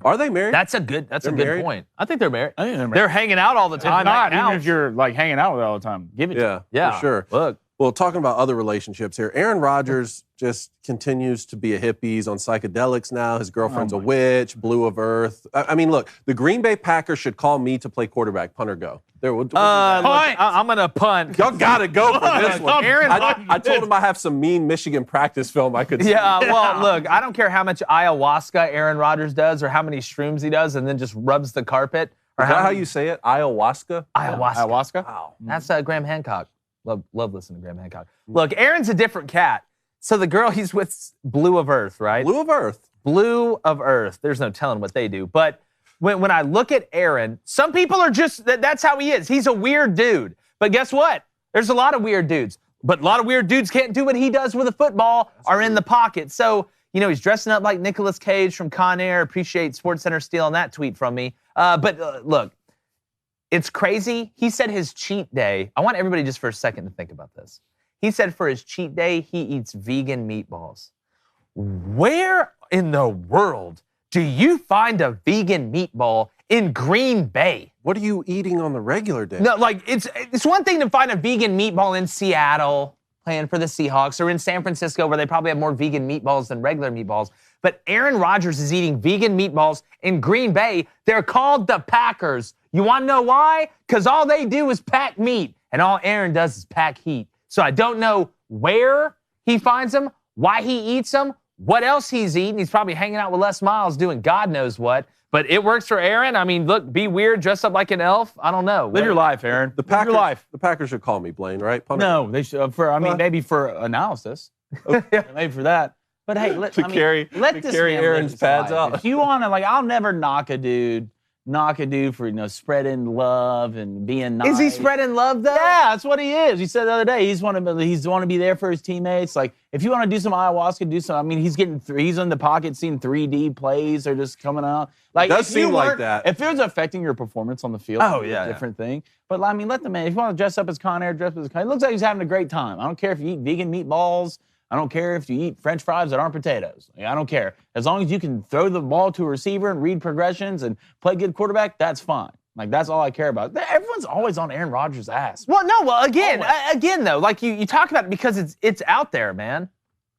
[SPEAKER 2] Are they married?
[SPEAKER 1] That's a good point. I think they're married.
[SPEAKER 3] I think they're married.
[SPEAKER 1] They're hanging out all the time.
[SPEAKER 3] If not, even if you're like hanging out with it all the time, give it to them.
[SPEAKER 1] Yeah,
[SPEAKER 2] for sure.
[SPEAKER 1] Look.
[SPEAKER 2] Well, talking about other relationships here, Aaron Rodgers just continues to be a hippie. He's on psychedelics now. His girlfriend's a witch, blue of earth. I mean, look, the Green Bay Packers should call me to play quarterback, punt or go. There, we'll
[SPEAKER 1] I'm going to punt.
[SPEAKER 2] Y'all got to go for this one.
[SPEAKER 1] Aaron,
[SPEAKER 2] I told him I have some mean Michigan practice film I could see.
[SPEAKER 1] Yeah, well, look, I don't care how much ayahuasca Aaron Rodgers does or how many shrooms he does and then just rubs the carpet. Or
[SPEAKER 2] Is that how you say it? Ayahuasca?
[SPEAKER 1] Ayahuasca.
[SPEAKER 2] Wow.
[SPEAKER 1] That's Graham Hancock. Love listening to Graham Hancock. Look, Aaron's a different cat. So the girl he's with, blue of earth, right?
[SPEAKER 2] Blue of earth.
[SPEAKER 1] Blue of earth. There's no telling what they do. But when I look at Aaron, some people are just, that's how he is. He's a weird dude. But guess what? There's a lot of weird dudes. But a lot of weird dudes can't do what he does with a football or in the pocket. So, he's dressing up like Nicolas Cage from Con Air. Appreciate SportsCenter stealing that tweet from me. But look, it's crazy. He said his cheat day, I want everybody just for a second to think about this. He said for his cheat day, he eats vegan meatballs. Where in the world do you find a vegan meatball in Green Bay?
[SPEAKER 2] What are you eating on the regular day?
[SPEAKER 1] No, like it's one thing to find a vegan meatball in Seattle playing for the Seahawks or in San Francisco where they probably have more vegan meatballs than regular meatballs. But Aaron Rodgers is eating vegan meatballs in Green Bay. They're called the Packers. You want to know why? Because all they do is pack meat, and all Aaron does is pack heat. So I don't know where he finds them, why he eats them, what else he's eating. He's probably hanging out with Les Miles doing God knows what. But it works for Aaron. I mean, look, be weird, dress up like an elf. I don't know.
[SPEAKER 3] Live your life, Aaron. Live your life.
[SPEAKER 2] The Packers should call me, Blaine, right?
[SPEAKER 3] No, they should. Maybe for analysis. Maybe for that. But hey, let this
[SPEAKER 2] carry Aaron's pads out.
[SPEAKER 3] If you want to, I'll never knock a dude for spreading love and being nice.
[SPEAKER 1] Is he spreading love though?
[SPEAKER 3] Yeah, that's what he is. He said the other day he's want to be there for his teammates. Like if you want to do some ayahuasca, do some. I mean, he's in the pocket, seeing 3D plays are just coming out. Like
[SPEAKER 2] it does seem like that.
[SPEAKER 3] If it was affecting your performance on the field, it's a different thing. But I mean, let the man. If you want to dress up as Con Air, dress up as Con Air. It looks like he's having a great time. I don't care if you eat vegan meatballs. I don't care if you eat French fries that aren't potatoes. I don't care. As long as you can throw the ball to a receiver and read progressions and play good quarterback, that's fine. That's all I care about. Everyone's always on Aaron Rodgers' ass.
[SPEAKER 1] Well, no. Well, again though, you talk about it because it's out there, man.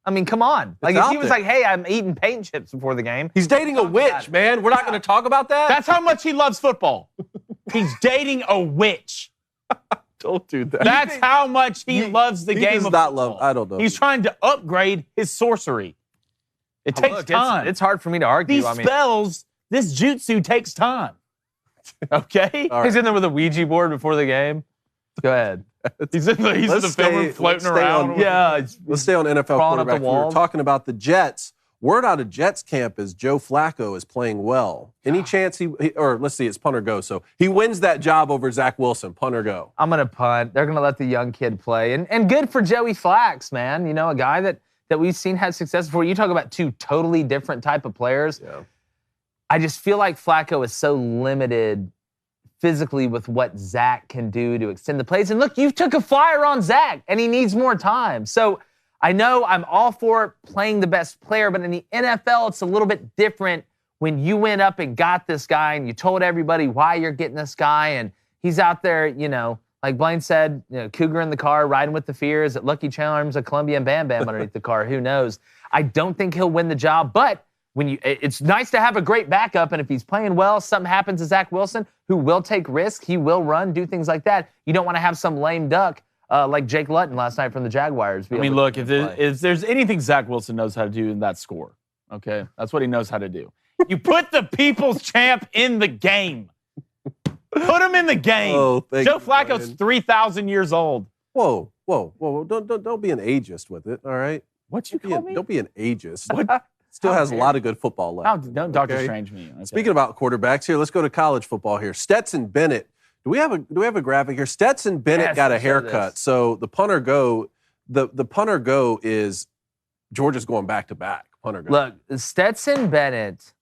[SPEAKER 1] I mean, come on. If he was like, hey, I'm eating paint chips before the game.
[SPEAKER 2] He's dating a witch, man. We're not going to talk about that?
[SPEAKER 3] That's how much he loves football. He's dating a witch.
[SPEAKER 2] Don't do that.
[SPEAKER 3] That's how much he loves the game of football.
[SPEAKER 2] I don't know.
[SPEAKER 3] He's trying to upgrade his sorcery. It takes time.
[SPEAKER 1] It's hard for me to argue.
[SPEAKER 3] These spells, this jutsu takes time. Okay?
[SPEAKER 1] Right. He's in there with a Ouija board before the game. Go ahead.
[SPEAKER 3] He's in the film room floating around.
[SPEAKER 2] Let's stay on NFL quarterback. We were talking about the Jets. Word out of Jets camp is Joe Flacco is playing well. Any chance it's punt or go. So he wins that job over Zach Wilson, punt or go.
[SPEAKER 1] I'm going to punt. They're going to let the young kid play. And good for Joey Flax, man. A guy that we've seen have success before. You talk about two totally different type of players.
[SPEAKER 2] Yeah.
[SPEAKER 1] I just feel like Flacco is so limited physically with what Zach can do to extend the plays. And look, you took a flyer on Zach, and he needs more time. So I know I'm all for playing the best player, but in the NFL, it's a little bit different when you went up and got this guy and you told everybody why you're getting this guy, and he's out there, like Blaine said, cougar in the car, riding with the fears at Lucky Charms, a Colombian Bam Bam underneath the car. Who knows? I don't think he'll win the job, but it's nice to have a great backup, and if he's playing well, something happens to Zach Wilson, who will take risks, he will run, do things like that. You don't want to have some lame duck like Jake Luton last night from the Jaguars.
[SPEAKER 3] Look, if there's anything Zach Wilson knows how to do, in that score. Okay? That's what he knows how to do. You put the people's champ in the game. Put him in the game.
[SPEAKER 2] Oh, thank
[SPEAKER 3] Joe
[SPEAKER 2] you,
[SPEAKER 3] Flacco's
[SPEAKER 2] Brian.
[SPEAKER 3] 3,000 years old.
[SPEAKER 2] Whoa. Don't be an ageist with it, all right?
[SPEAKER 3] What you call me?
[SPEAKER 2] Don't be an ageist.
[SPEAKER 3] What?
[SPEAKER 2] Still
[SPEAKER 3] How
[SPEAKER 2] has a
[SPEAKER 3] dare
[SPEAKER 2] lot of good football left.
[SPEAKER 3] Don't Dr.
[SPEAKER 2] Okay?
[SPEAKER 3] Strange me. Okay.
[SPEAKER 2] Speaking about quarterbacks here, let's go to college football here. Stetson Bennett. Do we have a graphic here? Stetson Bennett
[SPEAKER 1] Yes,
[SPEAKER 2] got a
[SPEAKER 1] show
[SPEAKER 2] haircut.
[SPEAKER 1] this.
[SPEAKER 2] So the punter go, the punter go is Georgia's going back to back. Punter go.
[SPEAKER 1] Look, Stetson Bennett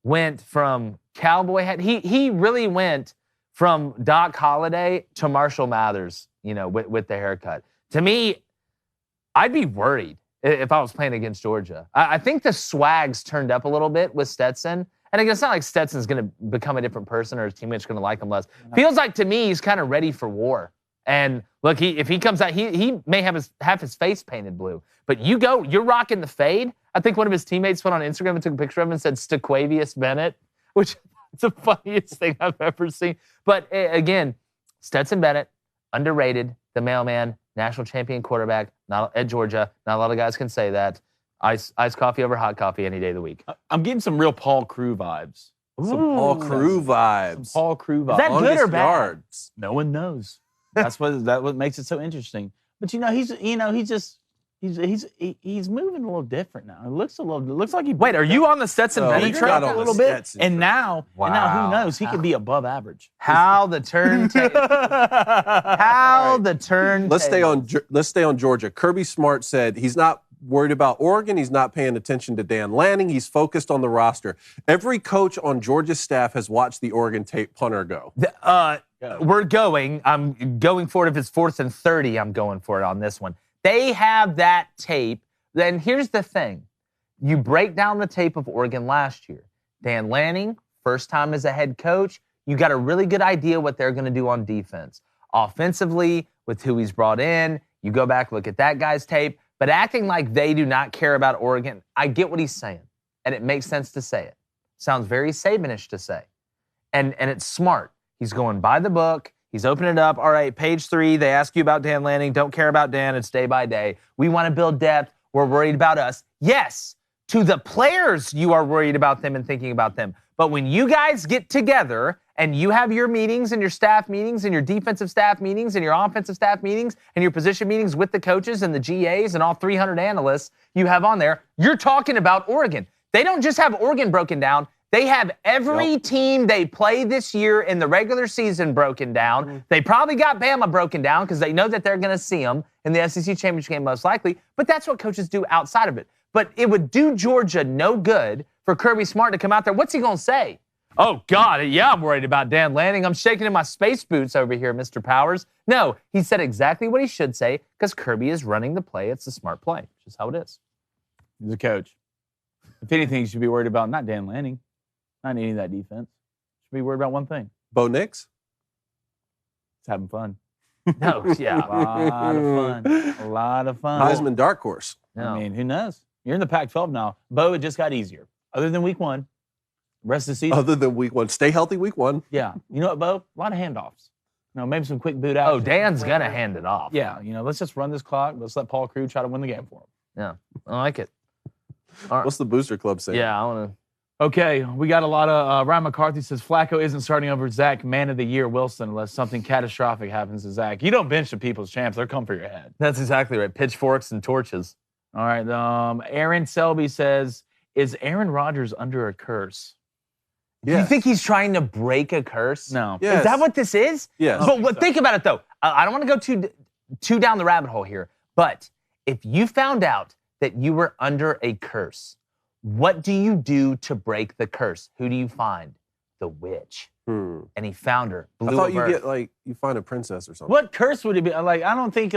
[SPEAKER 1] went from cowboy hat. He really went from Doc Holliday to Marshall Mathers, with the haircut. To me, I'd be worried if I was playing against Georgia. I think the swag's turned up a little bit with Stetson. And again, it's not like Stetson's going to become a different person or his teammates are going to like him less. Feels like to me he's kind of ready for war. And look, if he comes out, he may have his face painted blue. But you're rocking the fade. I think one of his teammates went on Instagram and took a picture of him and said Stequavius Bennett, which is the funniest thing I've ever seen. But again, Stetson Bennett, underrated, the mailman, national champion quarterback, not at Georgia. Not a lot of guys can say that. Iced coffee over hot coffee any day of the week.
[SPEAKER 3] I'm getting some real Paul Crew vibes.
[SPEAKER 2] Some Paul Crew vibes.
[SPEAKER 3] Some Paul Crew vibes.
[SPEAKER 1] Is that good
[SPEAKER 2] Longest
[SPEAKER 1] or bad?
[SPEAKER 2] yards.
[SPEAKER 3] No one knows. That's what makes it so interesting. But he's moving a little different now. It looks like he.
[SPEAKER 1] Wait, are you on the Stetson
[SPEAKER 2] Oh,
[SPEAKER 1] Bennett
[SPEAKER 2] he's
[SPEAKER 1] train
[SPEAKER 2] got
[SPEAKER 1] a
[SPEAKER 2] on the
[SPEAKER 1] little bit?
[SPEAKER 2] Stetson
[SPEAKER 3] And
[SPEAKER 2] train.
[SPEAKER 3] now who
[SPEAKER 1] Wow.
[SPEAKER 3] knows? He could be above average.
[SPEAKER 1] How the turntable. How the turntable.
[SPEAKER 2] Let's stay on Georgia. Kirby Smart said he's not worried about Oregon. He's not paying attention to Dan Lanning. He's focused on the roster. Every coach on Georgia's staff has watched the Oregon tape punter go.
[SPEAKER 1] We're going. I'm going for it. If it's 4th and 30, I'm going for it on this one. They have that tape. Then here's the thing. You break down the tape of Oregon last year. Dan Lanning, first time as a head coach, you got a really good idea what they're going to do on defense. Offensively, with who he's brought in, you go back, look at that guy's tape. But acting like they do not care about Oregon, I get what he's saying. And it makes sense to say it. Sounds very Sabanish to say. And it's smart. He's going by the book. He's opening it up. All right, page 3, they ask you about Dan Lanning. Don't care about Dan. It's day by day. We want to build depth. We're worried about us. Yes, to the players, you are worried about them and thinking about them. But when you guys get together and you have your meetings and your staff meetings and your defensive staff meetings and your offensive staff meetings and your position meetings with the coaches and the GAs and all 300 analysts you have on there, you're talking about Oregon. They don't just have Oregon broken down. They have every team they play this year in the regular season broken down. They probably got Bama broken down because they know that they're going to see them in the SEC championship game most likely. But that's what coaches do outside of it. But it would do Georgia no good for Kirby Smart to come out there. What's he going to say? Oh, God, yeah, I'm worried about Dan Lanning. I'm shaking in my space boots over here, Mr. Powers. No, he said exactly what he should say because Kirby is running the play. It's a smart play, which is how it is.
[SPEAKER 3] He's a coach. If anything, you should be worried about not Dan Lanning, not needing that defense. You should be worried about one thing.
[SPEAKER 2] Bo Nix?
[SPEAKER 3] It's having fun.
[SPEAKER 1] No, yeah.
[SPEAKER 3] A lot of fun. A lot of fun.
[SPEAKER 2] Heisman dark horse.
[SPEAKER 1] No.
[SPEAKER 3] I mean, who knows? You're in the Pac-12 now. Bo, it just got easier. Other than week 1, rest of the season.
[SPEAKER 2] Other than week 1. Stay healthy week 1.
[SPEAKER 3] Yeah. You know what, Bo? A lot of handoffs. Maybe some quick boot out.
[SPEAKER 1] Oh, Dan's going to hand it off.
[SPEAKER 3] Yeah. Let's just run this clock. Let's let Paul Crew try to win the game for him.
[SPEAKER 1] Yeah, I like it. All right.
[SPEAKER 2] What's the Booster Club saying?
[SPEAKER 1] Yeah, I want to.
[SPEAKER 3] Okay, we got a lot of Ryan McCarthy says Flacco isn't starting over Zach Man of the Year Wilson unless something catastrophic happens to Zach. You don't bench the people's champs; they'll come for your head.
[SPEAKER 1] That's exactly right. Pitchforks and torches.
[SPEAKER 3] All right. Aaron Selby says, "Is Aaron Rodgers under a curse?"
[SPEAKER 1] Do you think he's trying to break a curse?
[SPEAKER 3] No.
[SPEAKER 2] Yes.
[SPEAKER 1] Is that what this is?
[SPEAKER 2] Yes.
[SPEAKER 1] But think about it though. I don't want to go too down the rabbit hole here. But if you found out that you were under a curse, what do you do to break the curse? Who do you find? The witch. And he found her.
[SPEAKER 2] I thought you find a princess or something.
[SPEAKER 3] What curse would it be? I don't think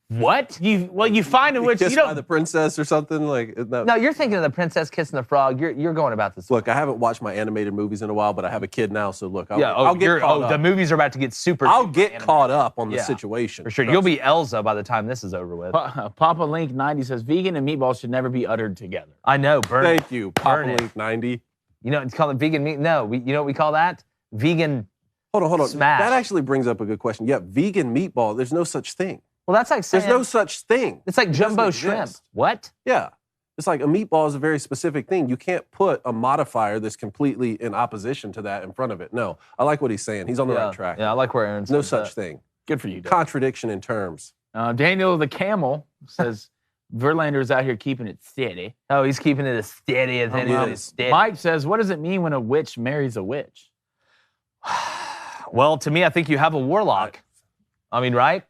[SPEAKER 1] what?
[SPEAKER 3] You find a witch.
[SPEAKER 2] Kissed
[SPEAKER 3] You don't.
[SPEAKER 2] by the princess or something
[SPEAKER 1] No, you're thinking of the princess kissing the frog. You're going about this.
[SPEAKER 2] Look, I haven't watched my animated movies in a while, but I have a kid now, so look,
[SPEAKER 1] Yeah.
[SPEAKER 2] I'll get caught up.
[SPEAKER 1] The movies are about to get super.
[SPEAKER 2] I'll
[SPEAKER 1] super
[SPEAKER 2] get
[SPEAKER 1] animated.
[SPEAKER 2] caught up on the
[SPEAKER 1] Yeah,
[SPEAKER 2] situation.
[SPEAKER 1] For sure. You'll be Elsa by the time this is over with.
[SPEAKER 3] Papa Link 90 says vegan and meatballs should never be uttered together.
[SPEAKER 1] I know. Burn it.
[SPEAKER 2] Thank you, Papa
[SPEAKER 1] Burn it.
[SPEAKER 2] Link 90.
[SPEAKER 1] You know, it's called vegan meat. No, you know what we call that? Vegan.
[SPEAKER 2] Hold on.
[SPEAKER 1] Smash.
[SPEAKER 2] That actually brings up a good question. Yeah, vegan meatball, there's no such thing.
[SPEAKER 1] Well, that's like saying.
[SPEAKER 2] There's no such thing.
[SPEAKER 1] It's like
[SPEAKER 2] It
[SPEAKER 1] jumbo
[SPEAKER 2] doesn't
[SPEAKER 1] shrimp.
[SPEAKER 2] exist.
[SPEAKER 1] What?
[SPEAKER 2] Yeah. It's like a meatball is a very specific thing. You can't put a modifier that's completely in opposition to that in front of it. No, I like what he's saying. He's on the right track.
[SPEAKER 1] Yeah, I like where Aaron's
[SPEAKER 2] No such thing.
[SPEAKER 3] Good for you, Dave.
[SPEAKER 2] Contradiction in terms.
[SPEAKER 3] Daniel the Camel says Verlander's out here keeping it steady.
[SPEAKER 1] Oh, he's keeping it as steady as anybody's steady.
[SPEAKER 3] Mike says, what does it mean when a witch marries a witch?
[SPEAKER 1] Well, to me, I think you have a warlock. I mean, right?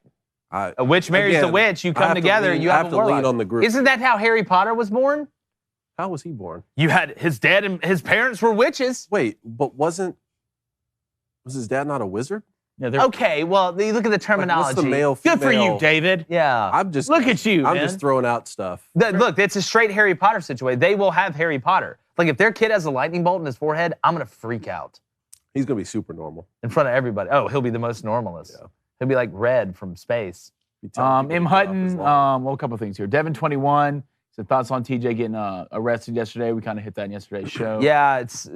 [SPEAKER 1] A witch marries a witch. You come together. You have a warlock.
[SPEAKER 2] Lean on the group.
[SPEAKER 1] Isn't that how Harry Potter was born?
[SPEAKER 2] How was he born?
[SPEAKER 1] You had his dad and his parents were witches.
[SPEAKER 2] Wait, but was his dad not a wizard?
[SPEAKER 3] Yeah,
[SPEAKER 1] okay, well, you look at the terminology.
[SPEAKER 2] What's the male,
[SPEAKER 3] good for
[SPEAKER 2] female?
[SPEAKER 3] you, David.
[SPEAKER 1] Yeah.
[SPEAKER 3] Look at you,
[SPEAKER 2] I'm
[SPEAKER 3] man.
[SPEAKER 2] just throwing out stuff.
[SPEAKER 1] Look, it's a straight Harry Potter situation. They will have Harry Potter. Like, if their kid has a lightning bolt in his forehead, I'm going to freak out.
[SPEAKER 2] He's going to be super normal.
[SPEAKER 1] In front of everybody. Oh, he'll be the most normalist. Yeah. He'll be like Red from space.
[SPEAKER 3] M. Hutton, well, a couple things here. Devin21 said thoughts on TJ getting arrested yesterday. We kind of hit that in yesterday's show.
[SPEAKER 1] Yeah, it's...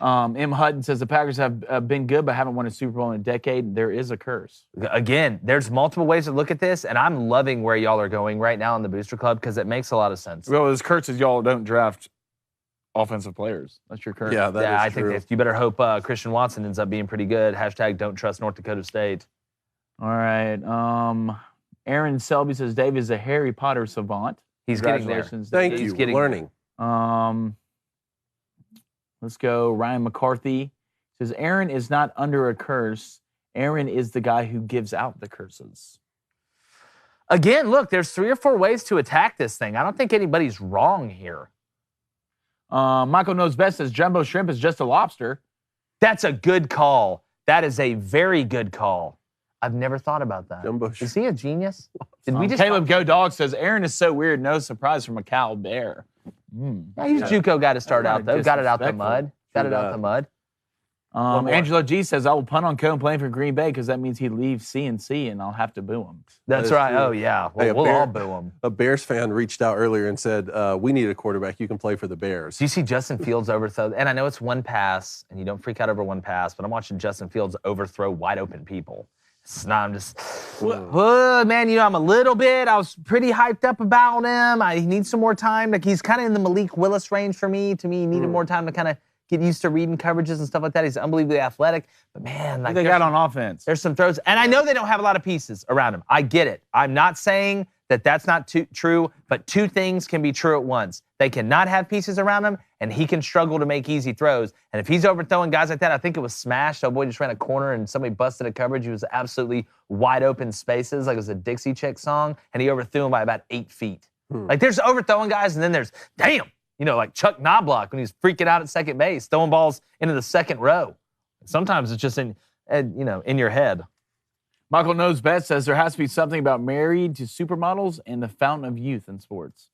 [SPEAKER 3] M. Hutton says the Packers have been good but haven't won a Super Bowl in a decade. There is a curse.
[SPEAKER 1] Again, there's multiple ways to look at this, and I'm loving where y'all are going right now in the Booster Club because it makes a lot of sense.
[SPEAKER 3] Well, this curse is y'all don't draft offensive players. That's your curse.
[SPEAKER 2] Yeah, that is
[SPEAKER 1] I
[SPEAKER 2] true.
[SPEAKER 1] think you better hope Christian Watson ends up being pretty good. Hashtag don't trust North Dakota State.
[SPEAKER 3] All right. Aaron Selby says Dave is a Harry Potter savant.
[SPEAKER 1] He's getting there.
[SPEAKER 2] Thank you. We're learning.
[SPEAKER 3] Let's go. Ryan McCarthy says Aaron is not under a curse. Aaron is the guy who gives out the curses.
[SPEAKER 1] Again, look, there's 3 or 4 ways to attack this thing. I don't think anybody's wrong here.
[SPEAKER 3] Michael Knows Best says jumbo shrimp is just a lobster.
[SPEAKER 1] That's a good call. That is a very good call. I've never thought about that.
[SPEAKER 2] Jumbo shrimp.
[SPEAKER 1] Is he a genius? Did we just
[SPEAKER 3] Caleb Go Dog says Aaron is so weird. No surprise from a cow bear.
[SPEAKER 1] Yeah, he's a JUCO guy to start out, though. Got it out the mud.
[SPEAKER 3] Angelo G says, I will punt on Cohen playing for Green Bay because that means he leaves CNC and I'll have to boo him.
[SPEAKER 1] That's right. True. Oh, yeah. Well, we'll all boo him.
[SPEAKER 2] A Bears fan reached out earlier and said, we need a quarterback. You can play for the Bears.
[SPEAKER 1] Do you see Justin Fields overthrow? And I know it's one pass, and you don't freak out over one pass, but I'm watching Justin Fields overthrow wide open people. It's not, I'm just, man, you know, I'm a little bit, I was pretty hyped up about him. He needs some more time. Like, he's kind of in the Malik Willis range for me. To me, he needed more time to kind of get used to reading coverages and stuff like that. He's unbelievably athletic. But, man, like,
[SPEAKER 3] they got on offense.
[SPEAKER 1] There's some throws. And I know they don't have a lot of pieces around him. I get it. I'm not saying that that's not true, but 2 things can be true at once. They cannot have pieces around him, and he can struggle to make easy throws. And if he's overthrowing guys like that, I think it was smashed. Oh, boy, just ran a corner, and somebody busted a coverage. He was absolutely wide open spaces, like it was a Dixie Chick song, and he overthrew him by about 8 feet. Like, there's overthrowing guys, and then there's, damn, you know, like Chuck Knobloch when he's freaking out at second base, throwing balls into the second row. Sometimes it's just in your head.
[SPEAKER 3] Michael Knows Best says there has to be something about married to supermodels and the fountain of youth in sports.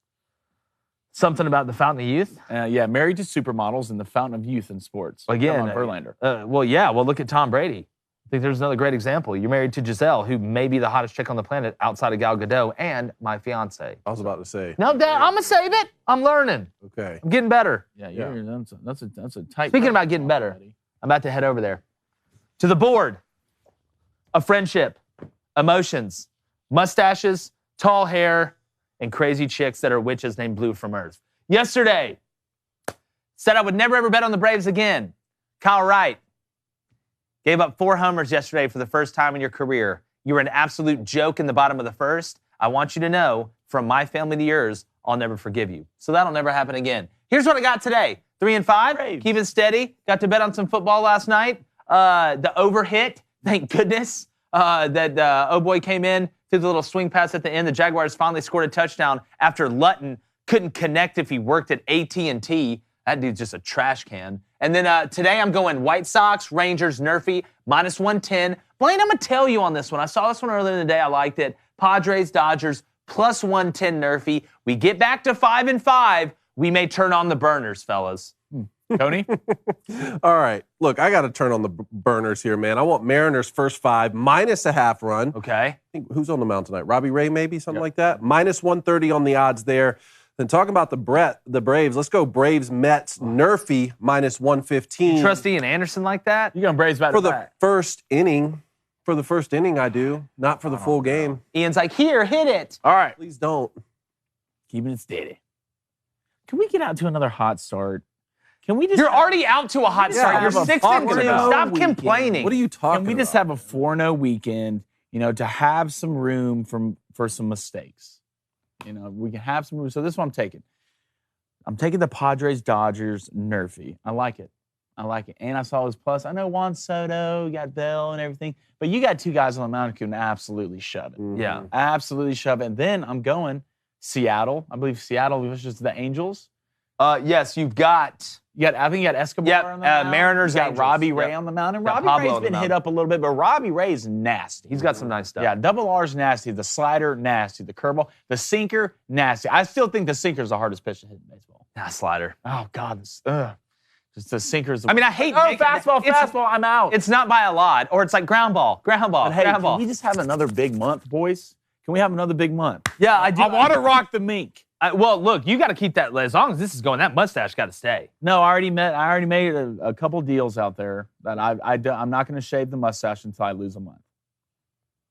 [SPEAKER 1] Something about the fountain of youth?
[SPEAKER 3] Yeah, married to supermodels and the fountain of youth in sports.
[SPEAKER 1] Again,
[SPEAKER 3] Verlander.
[SPEAKER 1] Well, look at Tom Brady. I think there's another great example. You're married to Giselle, who may be the hottest chick on the planet outside of Gal Gadot and my fiance.
[SPEAKER 2] I was about to say.
[SPEAKER 1] No, Dad, I'm going to save it. I'm learning.
[SPEAKER 2] Okay.
[SPEAKER 1] I'm getting better.
[SPEAKER 3] Yeah. That's a tight.
[SPEAKER 1] Speaking about getting better, I'm about to head over there to the board of friendship, emotions, mustaches, tall hair, and crazy chicks that are witches named Blue from Earth. Yesterday, said I would never ever bet on the Braves again. Kyle Wright gave up 4 homers yesterday for the first time in your career. You were an absolute joke in the bottom of the first. I want you to know, from my family to yours, I'll never forgive you. So that'll never happen again. Here's what I got today. 3-5,
[SPEAKER 3] Braves.
[SPEAKER 1] Keeping steady. Got to bet on some football last night. The over hit, thank goodness, that oh boy came in, threw the little swing pass at the end. The Jaguars finally scored a touchdown after Lutton couldn't connect if he worked at AT&T. That dude's just a trash can. And then today I'm going White Sox, Rangers, Nerfy, -110. Blaine, I'm going to tell you on this one. I saw this one earlier in the day. I liked it. Padres, Dodgers, +110 Nerfy. We get back to 5-5. We may turn on the burners, fellas.
[SPEAKER 3] Tony?
[SPEAKER 2] All right. Look, I got to turn on the burners here, man. I want Mariners first 5, -0.5 run.
[SPEAKER 1] Okay.
[SPEAKER 2] I think, who's on the mound tonight? Robbie Ray, maybe? Something like that? -130 on the odds there. Then talking about the Braves, let's go Braves, Mets, Nerfy, -115.
[SPEAKER 1] You trust Ian Anderson like that?
[SPEAKER 3] You're going Braves back
[SPEAKER 2] For the first inning. For the first inning, I do. Not for the full game.
[SPEAKER 1] Ian's like, here, hit it.
[SPEAKER 3] All right.
[SPEAKER 2] Please don't.
[SPEAKER 3] Keeping it steady. Can we get out to another hot start? Can we just?
[SPEAKER 1] You're already out to a hot start. You're
[SPEAKER 3] have a
[SPEAKER 1] 6-2.
[SPEAKER 3] talking about
[SPEAKER 1] Stop
[SPEAKER 3] weekend.
[SPEAKER 1] complaining.
[SPEAKER 2] What are you talking
[SPEAKER 3] Can we just
[SPEAKER 2] about?
[SPEAKER 3] have a 4-0 weekend? To have some room for some mistakes. We can have some room. So this is what I'm taking. I'm taking the Padres Dodgers nerfy. I like it. And I saw his plus. I know Juan Soto, you got Bell and everything, but you got two guys on the mound who can absolutely shove it.
[SPEAKER 1] Yeah.
[SPEAKER 3] Absolutely shove it. And then I'm going Seattle. I believe Seattle versus the Angels.
[SPEAKER 1] Yes, you've got.
[SPEAKER 3] I think you got Escobar on the mound.
[SPEAKER 1] Mariners,
[SPEAKER 3] You got
[SPEAKER 1] Angels.
[SPEAKER 3] Robbie Ray on the mound. And
[SPEAKER 1] Got
[SPEAKER 3] Robbie
[SPEAKER 1] Pablo
[SPEAKER 3] Ray's
[SPEAKER 1] on the
[SPEAKER 3] been hit
[SPEAKER 1] mound.
[SPEAKER 3] up a little bit, but Robbie Ray's nasty.
[SPEAKER 1] He's got some nice stuff.
[SPEAKER 3] Yeah, double R's nasty. The slider, nasty. The curveball. The sinker, nasty. I still think the sinker's the hardest pitch to hit in baseball.
[SPEAKER 1] Slider.
[SPEAKER 3] Oh, God. Just the sinker's.
[SPEAKER 1] I mean, I hate.
[SPEAKER 3] Fastball, I'm out.
[SPEAKER 1] It's not by a lot, or it's like ground ball.
[SPEAKER 3] But hey,
[SPEAKER 1] ground
[SPEAKER 3] can
[SPEAKER 1] ball.
[SPEAKER 3] we just have another big month, boys? Can we have another big month?
[SPEAKER 1] Yeah, I do.
[SPEAKER 3] I want to rock the mink.
[SPEAKER 1] Well, look, you got to keep that. As long as this is going, that mustache got to stay.
[SPEAKER 3] No, I already made a couple deals out there that I'm not going to shave the mustache until I lose a month.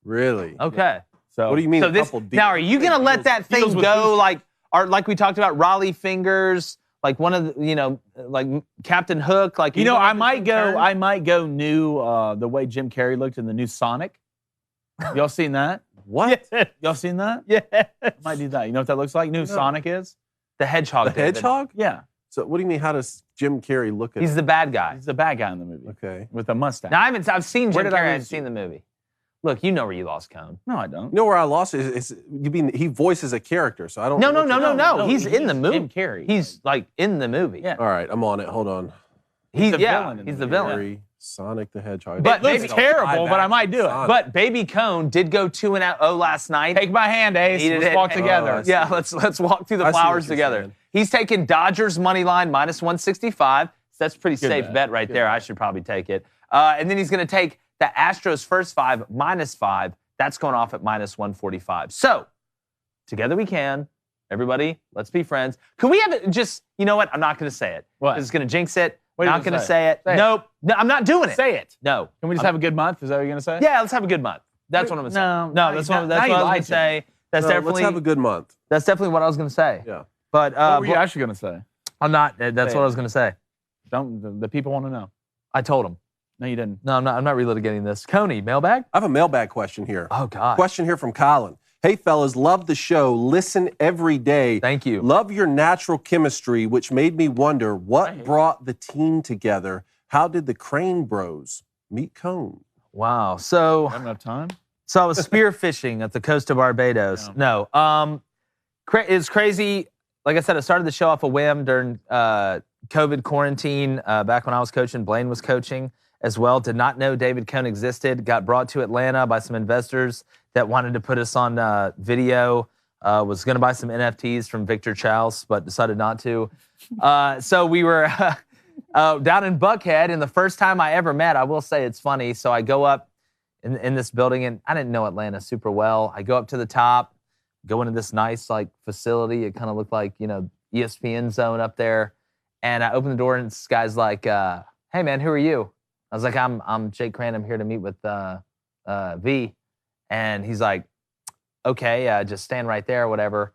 [SPEAKER 2] Really?
[SPEAKER 1] Okay.
[SPEAKER 3] So
[SPEAKER 2] What do you mean?
[SPEAKER 1] So
[SPEAKER 2] a
[SPEAKER 1] this
[SPEAKER 2] couple deals?
[SPEAKER 1] now, are you going to let that thing
[SPEAKER 3] deals with
[SPEAKER 1] go
[SPEAKER 3] boosters.
[SPEAKER 1] like we talked about Raleigh fingers, like one of the, like Captain Hook, like
[SPEAKER 3] I might go new the way Jim Carrey looked in the new Sonic. Y'all seen that?
[SPEAKER 2] What?
[SPEAKER 3] Y'all seen that?
[SPEAKER 1] Yeah.
[SPEAKER 3] I might do that. You know what that looks like? New Sonic is?
[SPEAKER 1] The hedgehog.
[SPEAKER 2] The
[SPEAKER 1] David.
[SPEAKER 2] hedgehog?
[SPEAKER 3] Yeah.
[SPEAKER 2] So what do you mean? How does Jim Carrey look at
[SPEAKER 1] He's
[SPEAKER 2] it?
[SPEAKER 1] the bad guy.
[SPEAKER 3] He's the bad guy in the movie.
[SPEAKER 2] Okay.
[SPEAKER 3] With a mustache.
[SPEAKER 1] Now I've seen
[SPEAKER 3] Where
[SPEAKER 1] Jim
[SPEAKER 3] did I
[SPEAKER 1] Carrey. I
[SPEAKER 3] lose
[SPEAKER 1] haven't seen the movie. Look, you know where you lost Cone.
[SPEAKER 3] No, I don't.
[SPEAKER 2] You know where I lost it? You mean he voices a character, so I don't
[SPEAKER 1] No.
[SPEAKER 2] know.
[SPEAKER 1] He's in the movie.
[SPEAKER 3] Jim Carrey.
[SPEAKER 1] He's like in the movie.
[SPEAKER 3] Yeah.
[SPEAKER 2] All right, I'm on it. Hold on.
[SPEAKER 1] He's
[SPEAKER 3] the
[SPEAKER 1] yeah.
[SPEAKER 3] villain in
[SPEAKER 1] He's
[SPEAKER 3] the
[SPEAKER 1] the
[SPEAKER 3] movie.
[SPEAKER 1] villain.
[SPEAKER 2] Carrey, Sonic the Hedgehog.
[SPEAKER 1] But
[SPEAKER 3] It looks
[SPEAKER 1] maybe-
[SPEAKER 3] terrible, but I might do it.
[SPEAKER 2] Sonic.
[SPEAKER 1] But Baby Cone did go 2-0 last night.
[SPEAKER 3] Take my hand, Ace.
[SPEAKER 1] He did
[SPEAKER 3] Let's
[SPEAKER 1] it.
[SPEAKER 3] walk
[SPEAKER 1] Oh,
[SPEAKER 3] together.
[SPEAKER 2] I see.
[SPEAKER 1] Yeah, let's walk through the
[SPEAKER 2] I see what
[SPEAKER 1] flowers
[SPEAKER 2] you're
[SPEAKER 1] together.
[SPEAKER 2] saying.
[SPEAKER 1] He's taking Dodgers money line -165. So that's a pretty
[SPEAKER 3] Good
[SPEAKER 1] safe
[SPEAKER 3] bet.
[SPEAKER 1] bet right
[SPEAKER 3] Good
[SPEAKER 1] there.
[SPEAKER 3] bet.
[SPEAKER 1] I should probably take it. And then he's going to take the Astros first 5 -5. That's going off at -145. So together we can. Everybody, let's be friends. Can we have it just, you know what? I'm not going to say it.
[SPEAKER 3] What?
[SPEAKER 1] It's going to jinx it.
[SPEAKER 3] What are you
[SPEAKER 1] Not
[SPEAKER 3] gonna
[SPEAKER 1] going to
[SPEAKER 3] say?
[SPEAKER 1] say it.
[SPEAKER 3] Say it.
[SPEAKER 1] Nope. No, I'm not doing it.
[SPEAKER 3] Say it.
[SPEAKER 1] No.
[SPEAKER 3] Can we just have a good month? Is that what you're going to say?
[SPEAKER 1] Yeah, let's have a good month. That's what I'm going to say.
[SPEAKER 3] No,
[SPEAKER 1] No, that's what
[SPEAKER 3] now
[SPEAKER 1] I
[SPEAKER 3] you
[SPEAKER 1] was going
[SPEAKER 3] lied
[SPEAKER 1] to
[SPEAKER 3] to me.
[SPEAKER 1] say. That's
[SPEAKER 2] No,
[SPEAKER 1] definitely
[SPEAKER 2] let's have a good month.
[SPEAKER 1] That's definitely what I was going to say.
[SPEAKER 2] Yeah.
[SPEAKER 1] But
[SPEAKER 3] What were you actually going to say?
[SPEAKER 1] I'm not. That's
[SPEAKER 3] Say
[SPEAKER 1] what
[SPEAKER 3] it.
[SPEAKER 1] I was going to say.
[SPEAKER 3] The people want to know.
[SPEAKER 1] I told him.
[SPEAKER 3] No, you didn't.
[SPEAKER 1] No, I'm not relitigating this. Coney, mailbag?
[SPEAKER 2] I have a mailbag question here.
[SPEAKER 1] Oh, God.
[SPEAKER 2] Question here from Colin. Hey, fellas, love the show. Listen every day.
[SPEAKER 1] Thank you.
[SPEAKER 2] Love your natural chemistry, which made me wonder what brought the team together. How did the Crane Bros meet Cone?
[SPEAKER 1] Wow. So
[SPEAKER 3] Have enough time?
[SPEAKER 1] I was spearfishing at the coast of Barbados.
[SPEAKER 3] Yeah.
[SPEAKER 1] No. It's crazy. Like I said, I started the show off a whim during COVID quarantine back when I was coaching. Blaine was coaching as well. Did not know David Cone existed. Got brought to Atlanta by some investors that wanted to put us on video. Was going to buy some NFTs from Victor Childs, but decided not to. So we were down in Buckhead, and the first time I ever met, I will say it's funny. So I go up in this building, and I didn't know Atlanta super well. I go up to the top, go into this nice facility. It kind of looked like ESPN zone up there, and I open the door, and this guy's like, "Hey man, who are you?" I was like, "I'm Jake Crane. I'm here to meet with V," and he's like, "Okay, just stand right there, whatever."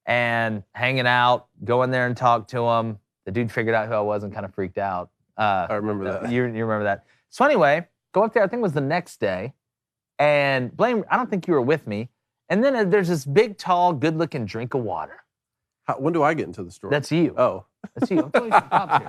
[SPEAKER 1] And hanging out, go in there and talk to him. The dude figured out who I was and kind of freaked out.
[SPEAKER 2] I remember that.
[SPEAKER 1] You remember that. So anyway, go up there. I think it was the next day. And Blaine, I don't think you were with me. And then there's this big, tall, good-looking drink of water.
[SPEAKER 2] When do I get into the story?
[SPEAKER 1] That's you.
[SPEAKER 2] Oh.
[SPEAKER 1] That's you. I'm telling you some props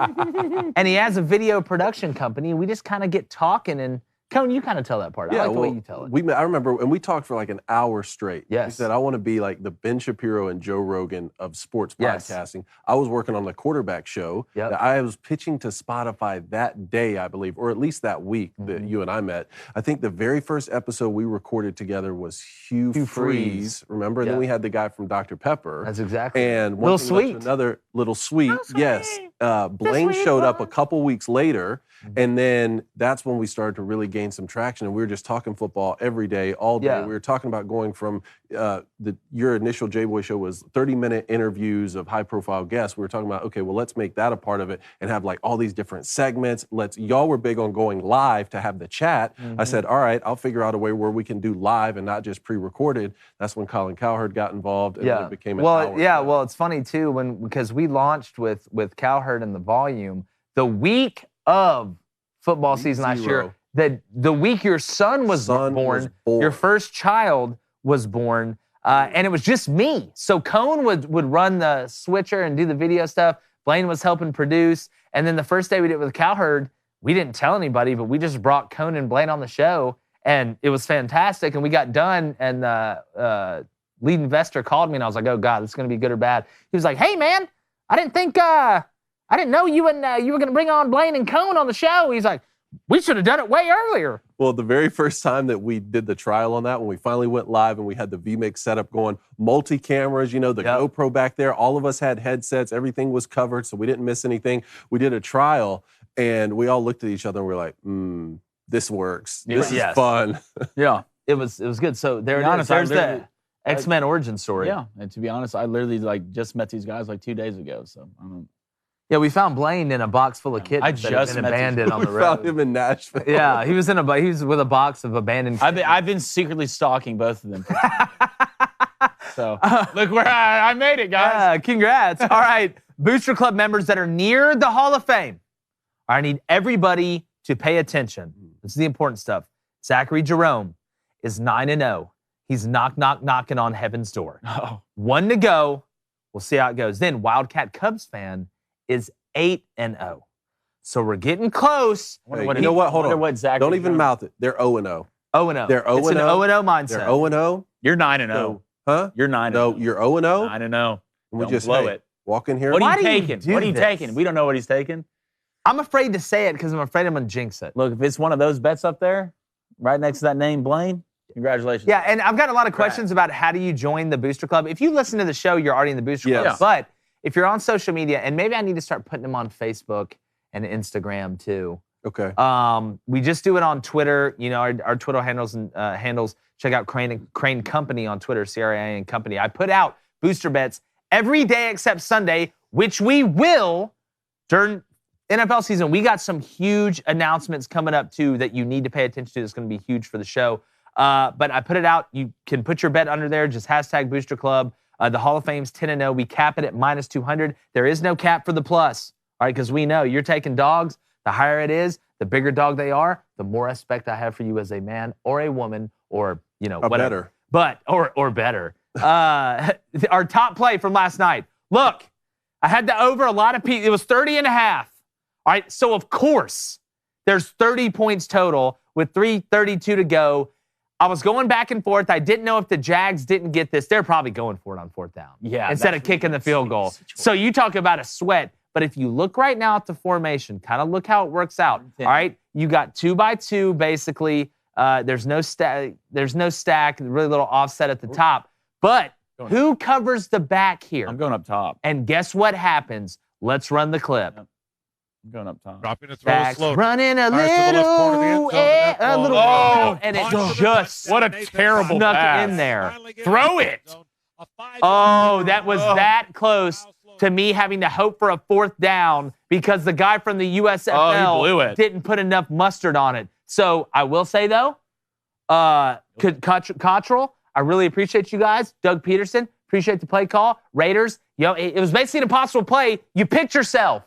[SPEAKER 1] here. And he has a video production company, and we just kind of get talking. And Cone, you kind of tell that part. I like the way you tell it.
[SPEAKER 2] I remember, and we talked for like an hour straight.
[SPEAKER 1] Yes.
[SPEAKER 2] He said, I want to be like the Ben Shapiro and Joe Rogan of sports
[SPEAKER 1] Yes.
[SPEAKER 2] podcasting. I was working on the quarterback show
[SPEAKER 1] Yep.
[SPEAKER 2] that I was pitching to Spotify that day, I believe, or at least that week that you and I met. I think the very first episode we recorded together was Hugh
[SPEAKER 1] Freeze.
[SPEAKER 2] Freeze. Remember? And then
[SPEAKER 1] Yep.
[SPEAKER 2] we had the guy from Dr. Pepper.
[SPEAKER 1] That's exactly.
[SPEAKER 2] And one
[SPEAKER 1] Little
[SPEAKER 2] thing led to
[SPEAKER 1] Sweet.
[SPEAKER 2] another Little Sweet. Yes. Blaine showed up a couple weeks later, and then that's when we started to really gain some traction. And we were just talking football every day, all day.
[SPEAKER 1] Yeah.
[SPEAKER 2] We were talking about going from your initial J-Boy show was 30-minute interviews of high-profile guests. We were talking about, okay, well, let's make that a part of it and have like all these different segments. Y'all were big on going live to have the chat. I said, all right, I'll figure out a way where we can do live and not just pre-recorded. That's when Colin Cowherd got involved, and then it became an hour.
[SPEAKER 1] Well, it's funny too because we launched with Cowherd and the Volume the week of football season last year. The week your son was born, your first child was born, and it was just me. So Cone would run the switcher and do the video stuff. Blaine was helping produce, and then the first day we did it with Cowherd, we didn't tell anybody, but we just brought Cone and Blaine on the show, and it was fantastic. And we got done, and the lead investor called me, and I was like, "Oh God, this is going to be good or bad." He was like, "Hey man, I didn't know you were going to bring on Blaine and Cone on the show." He's like, "We should have done it way earlier."
[SPEAKER 2] Well, the very first time that we did the trial on that, when we finally went live and we had the vMix setup going, multi-cameras, the GoPro back there, all of us had headsets, everything was covered, so we didn't miss anything. We did a trial, and we all looked at each other and we were like, this works. This is fun.
[SPEAKER 3] Yeah.
[SPEAKER 1] It was good. So there's the X-Men origin story.
[SPEAKER 3] Yeah, and to be honest, I literally just met these guys 2 days ago, so I don't know.
[SPEAKER 1] Yeah, we found Blaine in a box full of kittens that had been abandoned on the road.
[SPEAKER 2] We found him in Nashville.
[SPEAKER 1] Yeah, he was with a box of abandoned kittens.
[SPEAKER 3] I've been secretly stalking both of them. So look where I made it, guys.
[SPEAKER 1] Yeah, congrats. All right, Booster Club members that are near the Hall of Fame. I need everybody to pay attention. This is the important stuff. Zachary Jerome is 9-0. He's knocking on heaven's door.
[SPEAKER 3] Oh.
[SPEAKER 1] 1 to go. We'll see how it goes. Then Wildcat Cubs fan is 8-0. So we're getting close.
[SPEAKER 2] Hey, you know what? Hold on. Don't even mouth it. They're 0-0.
[SPEAKER 1] 0-0.
[SPEAKER 2] They're 0-0.
[SPEAKER 1] It's an 0-0 mindset.
[SPEAKER 2] They're 0-0.
[SPEAKER 3] You're 9-0.
[SPEAKER 2] Huh?
[SPEAKER 3] You're 9-0.
[SPEAKER 2] No, you're 0-0.
[SPEAKER 3] 9-0.
[SPEAKER 2] We
[SPEAKER 3] just blow it.
[SPEAKER 2] Walk in here.
[SPEAKER 3] What
[SPEAKER 1] Why
[SPEAKER 3] are you
[SPEAKER 1] do you
[SPEAKER 3] taking?
[SPEAKER 1] do
[SPEAKER 3] What are you
[SPEAKER 1] this?
[SPEAKER 3] taking? We don't know what he's taking.
[SPEAKER 1] I'm afraid to say it because I'm afraid I'm going to jinx it.
[SPEAKER 3] Look, if it's one of those bets up there, right next to that name, Blaine, congratulations.
[SPEAKER 1] Yeah, and I've got a lot of questions about how do you join the Booster Club. If you listen to the show, you're already in the Booster Club.
[SPEAKER 2] Yes.
[SPEAKER 1] But if you're on social media, and maybe I need to start putting them on Facebook and Instagram too.
[SPEAKER 2] Okay.
[SPEAKER 1] We just do it on Twitter. Our Twitter handles. Check out Crane Company on Twitter, CRAN and Company. I put out booster bets every day except Sunday, which we will during NFL season. We got some huge announcements coming up too that you need to pay attention to. It's going to be huge for the show. But I put it out. You can put your bet under there. Just hashtag Booster Club. The Hall of Fame's 10-0. We cap it at -200. There is no cap for the plus. All right, because we know you're taking dogs. The higher it is, the bigger dog they are, the more respect I have for you as a man or a woman or, whatever.
[SPEAKER 2] Better.
[SPEAKER 1] Or better. Our top play from last night. Look, I had the over a lot of people. It was 30.5. All right, so of course, there's 30 points total with 3:32 to go. I was going back and forth. I didn't know if the Jags didn't get this. They're probably going for it on 4th down.
[SPEAKER 3] Yeah.
[SPEAKER 1] Instead of kicking the field goal. So you talk about a sweat. But if you look right now at the formation, kind of look how it works out. All right, you got 2x2 basically. There's no stack, really little offset at the top. But who covers the back here?
[SPEAKER 3] I'm going up top.
[SPEAKER 1] And guess what happens? Let's run the clip.
[SPEAKER 3] Yep. I'm going up top.
[SPEAKER 4] Dropping a throw
[SPEAKER 1] Back's
[SPEAKER 4] slow.
[SPEAKER 1] running a
[SPEAKER 4] Fires to the left corner of the end
[SPEAKER 1] little,
[SPEAKER 4] zone.
[SPEAKER 1] a little,
[SPEAKER 3] Oh,
[SPEAKER 1] and it
[SPEAKER 4] Punch
[SPEAKER 1] just
[SPEAKER 3] what a terrible
[SPEAKER 1] snuck
[SPEAKER 3] pass.
[SPEAKER 1] in there.
[SPEAKER 4] Finally getting
[SPEAKER 3] Throw
[SPEAKER 4] in the
[SPEAKER 3] it.
[SPEAKER 4] end zone. A 5-yard
[SPEAKER 1] Oh, that was
[SPEAKER 3] Oh.
[SPEAKER 1] that close to me having to hope for a 4th down because the guy from the USFL
[SPEAKER 3] blew it.
[SPEAKER 1] didn't put enough mustard on it. So I will say, though, Cottrell, I really appreciate you guys. Doug Peterson, appreciate the play call. Raiders, it was basically an impossible play. You picked yourself.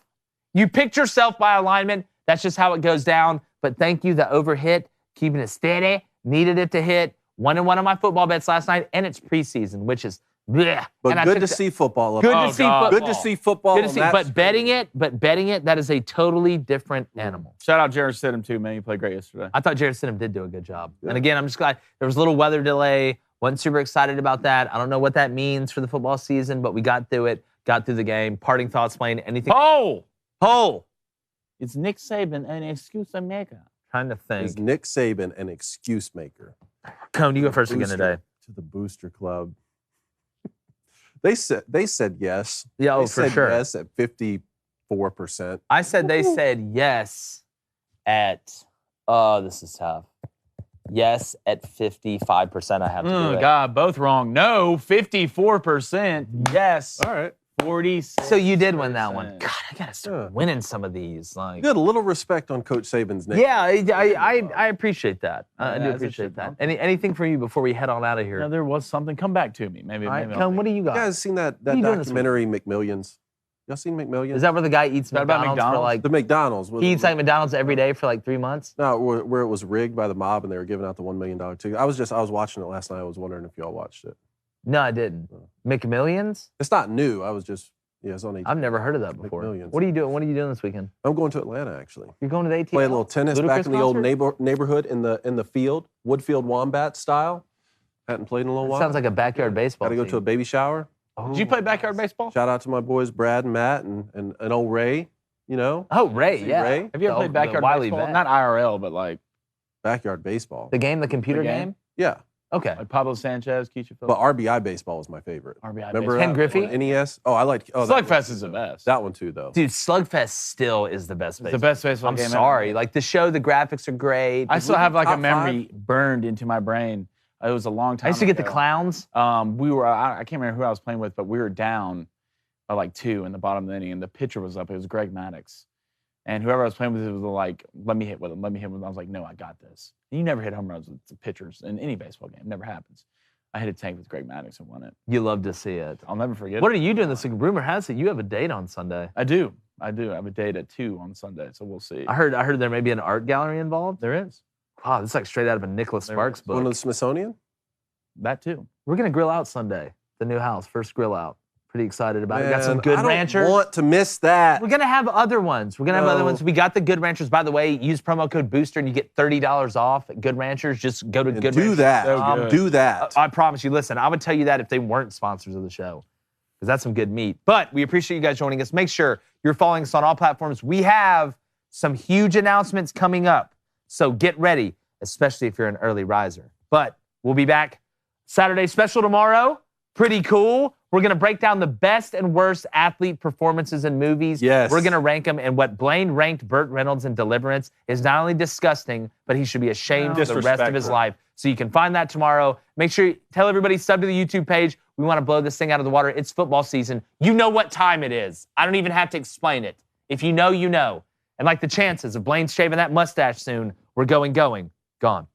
[SPEAKER 1] You picked yourself by alignment. That's just how it goes down. But thank you, the overhit, keeping it steady. Needed it to hit. 1-1 on my football bets last night, and it's preseason, which is bleh.
[SPEAKER 2] But
[SPEAKER 1] And
[SPEAKER 2] good to see football.
[SPEAKER 1] Good
[SPEAKER 3] Oh,
[SPEAKER 1] to see
[SPEAKER 3] God.
[SPEAKER 1] football.
[SPEAKER 2] Good to see football.
[SPEAKER 1] Good to see, but betting it, that is a totally different animal.
[SPEAKER 3] Shout out Jared Stidham, too, man. You played great yesterday.
[SPEAKER 1] I thought Jared Stidham did do a good job. And again, I'm just glad there was a little weather delay. Wasn't super excited about that. I don't know what that means for the football season, but we got through it, got through the game. Parting thoughts, Blaine? Anything? Hole.
[SPEAKER 3] It's Nick Saban, an excuse maker.
[SPEAKER 1] Trying to think.
[SPEAKER 2] Is Nick Saban an excuse maker?
[SPEAKER 1] Cone, you go first again today.
[SPEAKER 2] To the Booster Club. They said yes.
[SPEAKER 1] Yeah,
[SPEAKER 2] They
[SPEAKER 1] for
[SPEAKER 2] said
[SPEAKER 1] sure.
[SPEAKER 2] yes at 50 4%.
[SPEAKER 1] I said they said yes at, this is tough. Yes at 55%. I have to do it.
[SPEAKER 3] God, both wrong. No, 54%. Yes.
[SPEAKER 2] All right.
[SPEAKER 3] 46.
[SPEAKER 1] So you did win that one. God, I gotta start winning some of these. Like,
[SPEAKER 2] Good. A little respect on Coach Saban's name.
[SPEAKER 1] yeah, I appreciate that. I do
[SPEAKER 3] that's
[SPEAKER 1] appreciate
[SPEAKER 3] a
[SPEAKER 1] that. Anything for you before we head on out of here?
[SPEAKER 3] No, there was something. Come back to me. Maybe.
[SPEAKER 1] All right,
[SPEAKER 3] maybe
[SPEAKER 1] Cone, what do you got?
[SPEAKER 2] You guys seen that
[SPEAKER 1] are you doing this
[SPEAKER 2] documentary, McMillions? Y'all seen McMillions?
[SPEAKER 1] Is that where the guy eats
[SPEAKER 3] that about
[SPEAKER 1] McDonald's for
[SPEAKER 3] McDonald's?
[SPEAKER 1] like?
[SPEAKER 2] the McDonald's?
[SPEAKER 1] He eats like McDonald's every day for like 3 months.
[SPEAKER 2] No, where it was rigged by the mob and they were giving out the $1 million ticket. I was watching it last night. I was wondering if y'all watched it.
[SPEAKER 1] No, I didn't. McMillions?
[SPEAKER 2] It's not new. It's on.
[SPEAKER 1] I've never heard of that before.
[SPEAKER 2] McMillions.
[SPEAKER 1] What are you doing? What are you doing this weekend?
[SPEAKER 2] I'm going to Atlanta actually.
[SPEAKER 1] You're going to the ATL?
[SPEAKER 2] Play a little tennis
[SPEAKER 1] Ludacris
[SPEAKER 2] back in the old
[SPEAKER 1] concert?
[SPEAKER 2] neighborhood in the field, Woodfield Wombat style. Hadn't played in a little while.
[SPEAKER 1] Sounds like a backyard baseball.
[SPEAKER 2] Got to go to a baby shower.
[SPEAKER 3] Did you play backyard baseball?
[SPEAKER 2] Shout out to my boys Brad and Matt and old Ray. You know,
[SPEAKER 1] Oh, Ray,
[SPEAKER 2] See
[SPEAKER 1] yeah.
[SPEAKER 2] Ray?
[SPEAKER 3] Have you ever
[SPEAKER 1] The-
[SPEAKER 3] played
[SPEAKER 1] the
[SPEAKER 3] backyard
[SPEAKER 1] Wiley
[SPEAKER 3] baseball?
[SPEAKER 1] vet.
[SPEAKER 3] Not IRL, but like
[SPEAKER 2] backyard baseball.
[SPEAKER 1] The game, the computer
[SPEAKER 3] The
[SPEAKER 1] game?
[SPEAKER 3] game?
[SPEAKER 2] Yeah,
[SPEAKER 1] Okay.
[SPEAKER 3] Pablo Sanchez, Keisha
[SPEAKER 2] but
[SPEAKER 3] Phillips.
[SPEAKER 2] RBI baseball was my favorite.
[SPEAKER 3] RBI
[SPEAKER 2] Remember
[SPEAKER 1] Ken
[SPEAKER 2] that
[SPEAKER 1] Griffey?
[SPEAKER 2] on NES? Oh, I like. Oh, that one.
[SPEAKER 3] Slugfest is the best.
[SPEAKER 2] That one too, though.
[SPEAKER 1] Dude, Slugfest still is the best
[SPEAKER 3] It's the
[SPEAKER 1] baseball.
[SPEAKER 3] best baseball
[SPEAKER 1] I'm
[SPEAKER 3] game ever.
[SPEAKER 1] sorry. Like the show, the graphics are great.
[SPEAKER 3] I still have like a
[SPEAKER 2] Top
[SPEAKER 3] memory burned into my brain. It was a long time
[SPEAKER 1] I used to get the
[SPEAKER 3] ago.
[SPEAKER 1] clowns.
[SPEAKER 3] We were, I can't remember who I was playing with, but we were down by like 2 in the bottom of the inning, and the pitcher was up. It was Greg Maddox. And whoever I was playing with was like, let me hit with him. I was like, no, I got this. And you never hit home runs with the pitchers in any baseball game. It never happens. I hit a tank with Greg Maddox and won it.
[SPEAKER 1] You love to see it.
[SPEAKER 3] I'll never forget
[SPEAKER 1] What
[SPEAKER 3] it.
[SPEAKER 1] are you doing this week? Rumor has it you have a date on Sunday.
[SPEAKER 3] I do. I have a date at 2 on Sunday, so we'll see.
[SPEAKER 1] I heard there may be an art gallery involved.
[SPEAKER 3] There is.
[SPEAKER 1] Wow, this is like straight out of a Nicholas
[SPEAKER 3] There
[SPEAKER 1] Sparks
[SPEAKER 3] is.
[SPEAKER 1] book.
[SPEAKER 2] One of the Smithsonian.
[SPEAKER 3] That too.
[SPEAKER 1] We're gonna grill out Sunday. The new house, first grill out. Pretty excited about it. We got some
[SPEAKER 2] Man,
[SPEAKER 1] good
[SPEAKER 2] I don't
[SPEAKER 1] ranchers.
[SPEAKER 2] want to miss that.
[SPEAKER 1] We're gonna have other ones. We got the Good Ranchers. By the way, use promo code Booster and you get $30 off at Good Ranchers. Just go to
[SPEAKER 2] And
[SPEAKER 1] Good
[SPEAKER 2] do
[SPEAKER 1] Ranchers.
[SPEAKER 2] that.
[SPEAKER 3] So good.
[SPEAKER 2] Do that.
[SPEAKER 1] I promise you. Listen, I would tell you that if they weren't sponsors of the show, because that's some good meat. But we appreciate you guys joining us. Make sure you're following us on all platforms. We have some huge announcements coming up, so get ready, especially if you're an early riser. But we'll be back Saturday special tomorrow. Pretty cool. We're going to break down the best and worst athlete performances in movies.
[SPEAKER 2] Yes.
[SPEAKER 1] We're going to rank them, and what Blaine ranked Burt Reynolds in Deliverance is not only disgusting, but he should be ashamed for the rest of his
[SPEAKER 3] Disrespectful.
[SPEAKER 1] life. So you can find that tomorrow. Make sure you tell everybody, sub to the YouTube page. We want to blow this thing out of the water. It's football season. You know what time it is. I don't even have to explain it. If you know, you know. And like the chances of Blaine shaving that mustache soon, we're going. Gone.